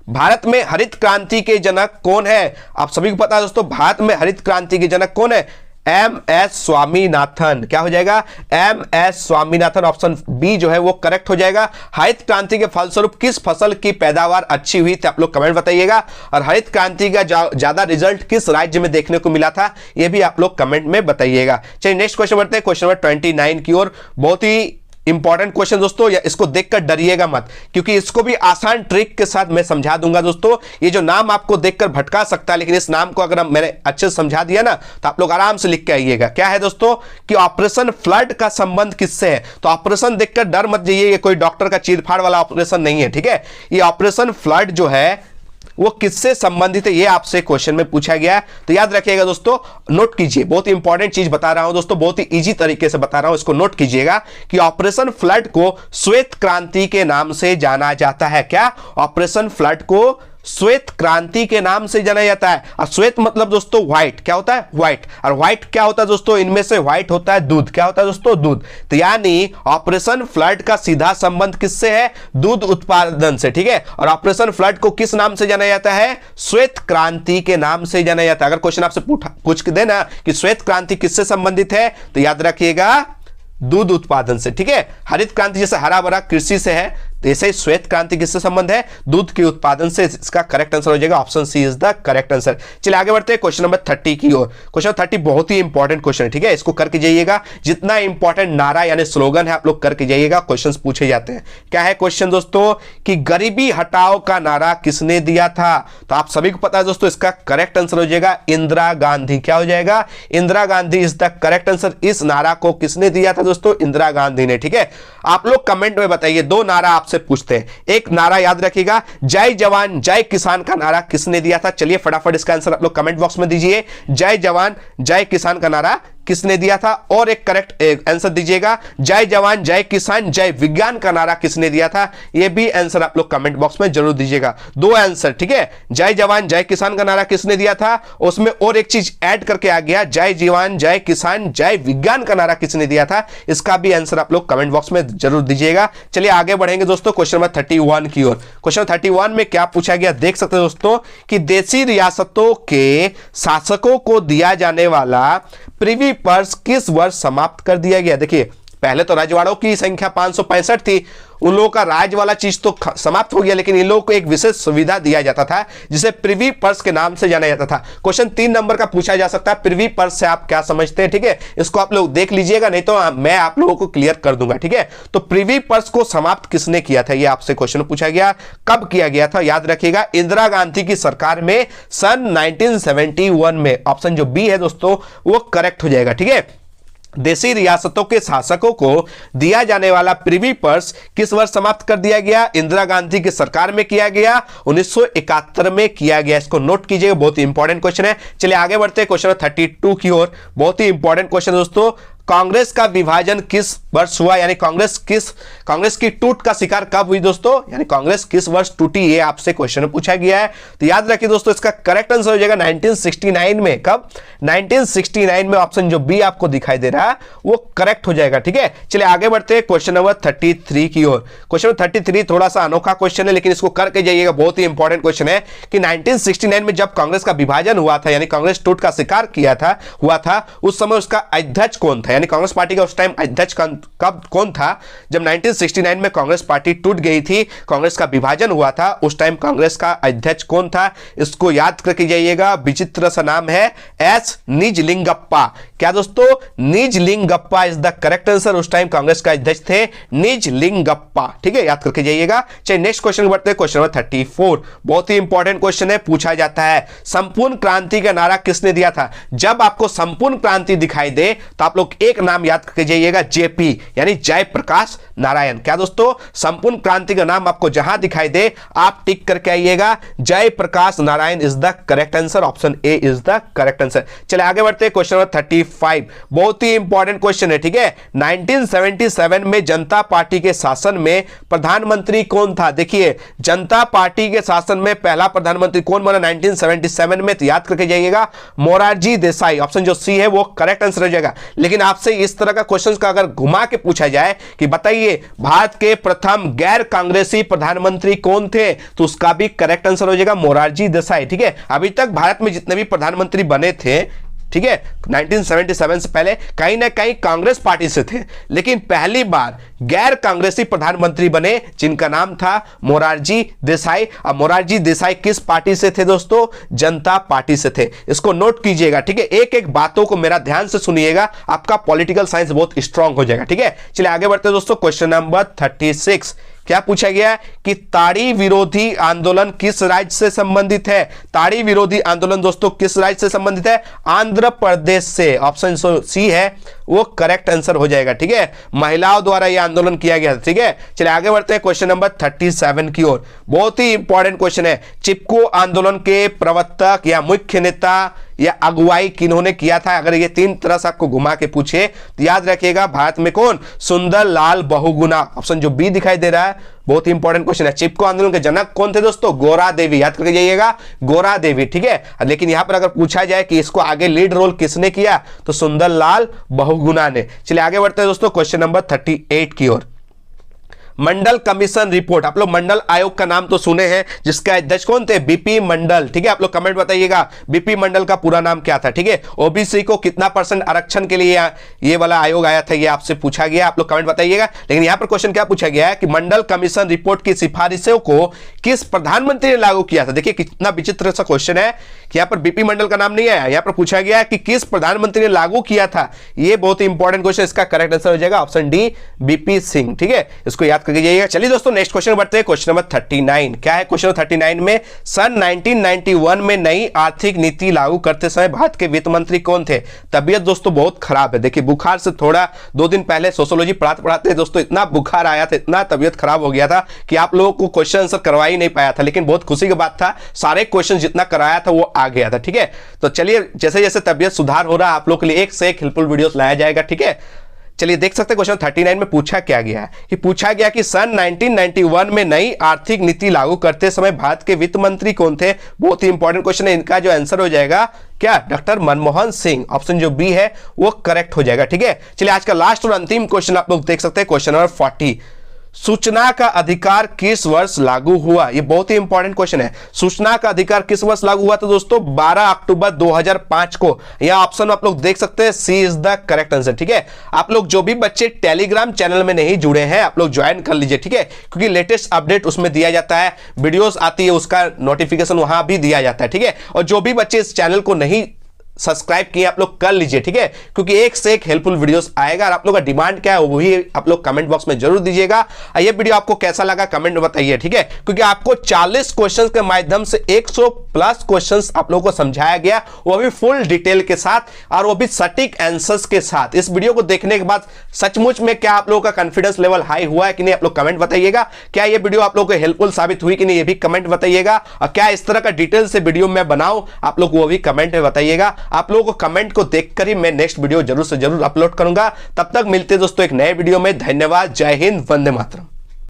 भारत में हरित क्रांति के जनक कौन है? आप सभी को पता है दोस्तों, भारत में हरित क्रांति के जनक कौन है? एम.एस. स्वामीनाथन। क्या हो जाएगा? एम.एस. स्वामीनाथन। ऑप्शन बी जो है वो करेक्ट हो जाएगा। हरित क्रांति के फलस्वरूप किस फसल की पैदावार अच्छी हुई थी? आप लोग कमेंट बताइएगा। और हरित क्रांति का ज्यादा रिजल्ट किस राज्य में देखने को मिला था, ये भी आप लोग कमेंट में बताइएगा। चलिए नेक्स्ट क्वेश्चन बढ़ते हैं, क्वेश्चन नंबर 29 की ओर। बहुत ही इंपॉर्टेंट क्वेश्चन दोस्तों, या इसको देखकर डरिएगा मत, क्योंकि इसको भी आसान ट्रिक के साथ मैं समझा दूंगा दोस्तों। ये जो नाम आपको देखकर भटका सकता है, लेकिन इस नाम को अगर मैंने अच्छे से समझा दिया ना, तो आप लोग आराम से लिख के आइएगा। क्या है दोस्तों कि ऑपरेशन फ्लड का संबंध किससे है? तो ऑपरेशन देखकर डर मत जाइए, ये कोई डॉक्टर का चीरफाड़ वाला ऑपरेशन नहीं है। ठीक है, ये ऑपरेशन फ्लड जो है वो किससे संबंधित है, ये आपसे क्वेश्चन में पूछा गया। तो याद रखिएगा दोस्तों, नोट कीजिए, बहुत ही इंपॉर्टेंट चीज बता रहा हूं दोस्तों, बहुत ही इजी तरीके से बता रहा हूं, इसको नोट कीजिएगा कि ऑपरेशन फ्लड को श्वेत क्रांति के नाम से जाना जाता है। क्या? ऑपरेशन फ्लड को श्वेत क्रांति के नाम से जाना जाता है। और श्वेत मतलब दोस्तों व्हाइट। क्या होता है? व्हाइट। और व्हाइट क्या होता है दोस्तों? इनमें से व्हाइट होता है दूध। क्या होता है दोस्तों? दूध। तो यानी ऑपरेशन फ्लड का सीधा संबंध किससे है? दूध उत्पादन से। ठीक है, और ऑपरेशन फ्लड को किस नाम से जाना जाता है? श्वेत क्रांति के नाम से जाना जाता है। अगर क्वेश्चन आपसे पूछ के देना कि श्वेत क्रांति किससे संबंधित है, तो याद रखिएगा दूध उत्पादन से। ठीक है, हरित क्रांति जैसे हरा भरा कृषि से है, तो ऐसे श्वेत क्रांति किससे संबंध है? दूध के उत्पादन से। इसका करेक्ट आंसर हो जाएगा option C is the correct answer. चलिए आगे बढ़ते हैं क्वेश्चन नंबर 30 की ओर। क्वेश्चन 30 बहुत ही इंपॉर्टेंट क्वेश्चन है। ठीक है, इसको करके जाइएगा, जितना इंपॉर्टेंट नारा यानी स्लोगन है आप लोग करके जाइएगा, क्वेश्चन पूछे जाते हैं। क्या है क्वेश्चन दोस्तों कि गरीबी हटाओ का नारा किसने दिया था? तो आप सभी को पता है दोस्तों, इसका करेक्ट आंसर हो जाएगा इंदिरा गांधी। क्या हो जाएगा? Indira Gandhi is the correct answer. इस नारा को किसने दिया था दोस्तों? इंदिरा गांधी ने। ठीक है, आप लोग कमेंट में बताइए, 2 नारा आपसे पूछते हैं। एक नारा याद रखिएगा, जय जवान जय किसान का नारा किसने दिया था? चलिए फटाफट इसका आंसर आप लोग कमेंट बॉक्स में दीजिए। जय जवान जय किसान का नारा किसने दिया था? और एक करेक्ट आंसर दीजिएगा। जय जवान जय किसान जय विज्ञान का नारा किसने दिया था? ये भी आंसर आप लोग कमेंट बॉक्स में जरूर दीजिएगा। दो आंसर, ठीक है। जय जवान जय किसान का नारा किसने दिया था? उसमें और एक चीज ऐड करके आ गया, जय जवान जय किसान जय विज्ञान का नारा किसने दिया था? इसका भी आंसर आप लोग कमेंट बॉक्स में जरूर दीजिएगा। चलिए आगे बढ़ेंगे दोस्तों क्वेश्चन नंबर 31 की ओर। क्वेश्चन 31 में क्या पूछा गया देख सकते हैं दोस्तों कि देशी रियासतों के शासकों को दिया जाने वाला प्रिवी पर्स किस वर्ष समाप्त कर दिया गया? देखिए पहले तो राजवाड़ों की संख्या 565 थी, उन लोगों का राज वाला चीज तो समाप्त हो गया, लेकिन इन लोगों को एक विशेष सुविधा दिया जाता था जिसे प्रिवी पर्स के नाम से जाना जाता था। क्वेश्चन 3 नंबर का पूछा जा सकता है, प्रिवी पर्स से आप क्या समझते हैं? ठीक है, इसको आप लोग देख लीजिएगा, नहीं तो मैं आप लोगों को क्लियर कर दूंगा। ठीक है, तो प्रिवी पर्स को समाप्त किसने किया था? यह आपसे क्वेश्चन पूछा गया। कब किया गया था? याद रखिएगा इंदिरा गांधी की सरकार में सन 1971 में। ऑप्शन जो बी है दोस्तों वो करेक्ट हो जाएगा। ठीक है, देशी रियासतों के शासकों को दिया जाने वाला प्रिवी पर्स किस वर्ष समाप्त कर दिया गया? इंदिरा गांधी की सरकार में किया गया, 1971 में किया गया। इसको नोट कीजिएगा, बहुत ही इंपॉर्टेंट क्वेश्चन है। चलिए आगे बढ़ते हैं क्वेश्चन 32 की ओर। बहुत ही इंपॉर्टेंट क्वेश्चन दोस्तों, कांग्रेस का विभाजन किस वर्ष हुआ? यानी कांग्रेस की टूट का शिकार कब हुई दोस्तों? यानी कांग्रेस किस वर्ष टूटी, ये आपसे क्वेश्चन पूछा गया है। तो याद रखिए दोस्तों इसका करेक्ट आंसर हो जाएगा 1969 में। कब? 1969 में। ऑप्शन जो बी आपको दिखाई दे रहा है वो करेक्ट हो जाएगा। ठीक है, चलिए आगे बढ़ते हैं क्वेश्चन नंबर 33 की ओर। क्वेश्चन 33 थोड़ा सा अनोखा क्वेश्चन है, लेकिन इसको करके जाइएगा, बहुत ही इंपॉर्टेंट क्वेश्चन है कि 1969 में जब कांग्रेस का विभाजन हुआ था, यानी कांग्रेस टूट का शिकार हुआ था, उस समय उसका अध्यक्ष कौन था? यानी कांग्रेस पार्टी का उस टाइम अध्यक्ष कब कौन था? जब 1969 में कांग्रेस पार्टी टूट गई थी, कांग्रेस का विभाजन हुआ था, उस टाइम कांग्रेस का अध्यक्ष कौन था? इसको याद करके जाइएगा, विचित्र सा नाम है, एस निजलिंगप्पा। क्या दोस्तों? Nijalingappa is the correct answer. उस टाइम कांग्रेस का अध्यक्ष थे निजलिंगप्पा। ठीक है, याद करके जाइएगा। चलिए नेक्स्ट क्वेश्चन बढ़ते हैं, क्वेश्चन नंबर 34। बहुत ही इंपॉर्टेंट क्वेश्चन है, पूछा जाता है संपूर्ण क्रांति का नारा किसने दिया था? जब आपको संपूर्ण क्रांति दिखाई दे तो आप लोग एक नाम याद करके जाइएगा, जेपी यानी जयप्रकाश नारायण। क्या दोस्तों? संपूर्ण क्रांति का नाम आपको जहां दिखाई दे आप टिक करके आइएगा, Jayaprakash Narayan is the correct answer. Option A is the correct answer. चलिए आगे बढ़ते हैं क्वेश्चन नंबर 35। बहुत ही इंपॉर्टेंट क्वेश्चन है। ठीक है, 1977 में जनता पार्टी के शासन में प्रधानमंत्री कौन था? देखिए जनता पार्टी के शासन में पहला प्रधानमंत्री कौन बना 1977 में? तो याद करके जाइएगा, मोरारजी देसाई। ऑप्शन जो सी है वो करेक्ट आंसर हो जाएगा। लेकिन आपसे इस तरह का क्वेश्चन का अगर घुमा के पूछा जाए कि बताइए भारत के प्रथम गैर कांग्रेसी प्रधानमंत्री कौन थे, तो उसका भी करेक्ट आंसर हो जाएगा मोरारजी देसाई। ठीक है, अभी तक भारत में जितने भी प्रधानमंत्री बने थे, ठीक है, 1977 से पहले कहीं ना कहीं कांग्रेस पार्टी से थे, लेकिन पहली बार गैर कांग्रेसी प्रधानमंत्री बने जिनका नाम था मोरारजी देसाई। अब मोरारजी देसाई किस पार्टी से थे दोस्तों? जनता पार्टी से थे। इसको नोट कीजिएगा। ठीक है, एक एक बातों को मेरा ध्यान से सुनिएगा, आपका पॉलिटिकल साइंस बहुत स्ट्रांग हो जाएगा। ठीक है, चलिए आगे बढ़ते हैं दोस्तों, क्वेश्चन नंबर 36। क्या पूछा गया कि ताड़ी विरोधी आंदोलन किस राज्य से संबंधित है? ताड़ी विरोधी आंदोलन दोस्तों किस राज्य से संबंधित है? आंध्र प्रदेश से। ऑप्शन सी है वो करेक्ट आंसर हो जाएगा। ठीक है, महिलाओं द्वारा यह आंदोलन किया गया था। ठीक है, चलिए आगे बढ़ते हैं क्वेश्चन नंबर 37 की ओर। बहुत ही इंपॉर्टेंट क्वेश्चन है, चिपको आंदोलन के प्रवर्तक या मुख्य नेता या अगुवाई किन्होंने किया था? अगर ये 3 तरह से आपको घुमा के पूछे तो याद रखिएगा, भारत में कौन? सुंदर लाल बहुगुणा। ऑप्शन जो बी दिखाई दे रहा है, बहुत ही इंपॉर्टेंट क्वेश्चन है। चिपको आंदोलन के जनक कौन थे दोस्तों? गोरा देवी। याद करके जाइएगा, गोरा देवी। ठीक है, लेकिन यहां पर अगर पूछा जाए कि इसको आगे लीड रोल किसने किया, तो सुंदर लाल बहुगुणा ने। चलिए आगे बढ़ते हैं दोस्तों, क्वेश्चन नंबर 38 की ओर। मंडल कमीशन रिपोर्ट, आप लोग मंडल आयोग का नाम तो सुने हैं, जिसके अध्यक्ष कौन थे? बीपी मंडल। ठीक है, आप लोग कमेंट बताइएगा बीपी मंडल का पूरा नाम क्या था। ठीक है, ओबीसी को कितना % आरक्षण के लिए ये वाला आयोग आया था, ये आपसे पूछा गया, आप लोग कमेंट बताइएगा। लेकिन यहां पर क्वेश्चन क्या पूछा गया है कि मंडल कमीशन रिपोर्ट की सिफारिशों को किस प्रधानमंत्री ने लागू किया था? देखिए कितना विचित्र सा क्वेश्चन है कि यहां पर बीपी मंडल का नाम नहीं आया, यहां पर पूछा गया कि किस प्रधानमंत्री ने लागू किया था। यह बहुत ही इंपॉर्टेंट क्वेश्चन, इसका करेक्ट आंसर हो जाएगा ऑप्शन डी, बीपी सिंह। ठीक है, इसको याद करके जाइएगा। चलिए दोस्तों नेक्स्ट क्वेश्चन बढ़ते हैं, क्वेश्चन नंबर 39। क्या है क्वेश्चन नंबर 39 में? सन 1991 में नई आर्थिक नीति लागू करते समय भारत के वित्त मंत्री कौन थे? तबीयत दोस्तों बहुत खराब है, देखिए बुखार से थोड़ा 2 दिन पहले सोशियोलॉजी पढ़ाते दोस्तों इतना बुखार आया था, इतना तबीयत खराब हो गया था कि आप लोगों को क्वेश्चन आंसर करवा ही नहीं पाया था, लेकिन बहुत खुशी की बात था सारे क्वेश्चन जितना कराया था वो आ गया था। ठीक है, तो चलिए जैसे जैसे तबीयत सुधार हो रहा है आप लोग के लिए एक से एक हेल्पफुल वीडियोस लाया जाएगा। ठीक है, चलिए देख सकते हैं क्वेश्चन 39 में पूछा क्या गया है कि पूछा गया कि सन 1991 में नई आर्थिक नीति लागू करते समय भारत के वित्त मंत्री कौन थे? बहुत ही इंपॉर्टेंट क्वेश्चन है, इनका जो आंसर हो जाएगा क्या? डॉक्टर मनमोहन सिंह, ऑप्शन जो बी है वो करेक्ट हो जाएगा। ठीक है, चलिए आज का लास्ट और अंतिम क्वेश्चन आप लोग देख सकते हैं, क्वेश्चन नंबर 40। सूचना का अधिकार किस वर्ष लागू हुआ? ये बहुत ही इंपॉर्टेंट क्वेश्चन है। सूचना का अधिकार किस वर्ष लागू हुआ? तो दोस्तों 12 अक्टूबर 2005 को। यह ऑप्शन आप लोग देख सकते हैं, सी इज द करेक्ट आंसर। ठीक है, आप लोग जो भी बच्चे टेलीग्राम चैनल में नहीं जुड़े हैं आप लोग ज्वाइन कर लीजिए। ठीक है, क्योंकि लेटेस्ट अपडेट उसमें दिया जाता है, वीडियोस आती है उसका नोटिफिकेशन वहां भी दिया जाता है। ठीक है, और जो भी बच्चे इस चैनल को नहीं सब्सक्राइब किए आप लोग कर लीजिए। ठीक है, क्योंकि एक से एक हेल्पफुल वीडियोस आएगा और आप लोग का डिमांड क्या है वही आप लोग कमेंट बॉक्स में जरूर दीजिएगा। ये वीडियो आपको कैसा लगा कमेंट में बताइए। ठीक है, क्योंकि आपको 40 क्वेश्चंस के माध्यम से 100 प्लस क्वेश्चंस आप लोगों को समझाया गया, वो भी फुल डिटेल के साथ और वो भी सटीक आंसर्स के साथ। इस वीडियो को देखने के बाद सचमुच में क्या आप लोगों का कॉन्फिडेंस लेवल हाई हुआ है कि नहीं आप लोग कमेंट बताइएगा। क्या ये वीडियो आप लोगों को हेल्पफुल साबित हुई कि नहीं ये भी कमेंट बताइएगा, और क्या इस तरह का डिटेल से वीडियो मैं बनाऊं आप लोग वो भी कमेंट में बताइएगा। आप लोगों को कमेंट को देखकर ही मैं नेक्स्ट वीडियो जरूर से जरूर अपलोड करूंगा। तब तक मिलते हैं दोस्तों एक नए वीडियो में। धन्यवाद, जय हिंद, वंदे मातरम।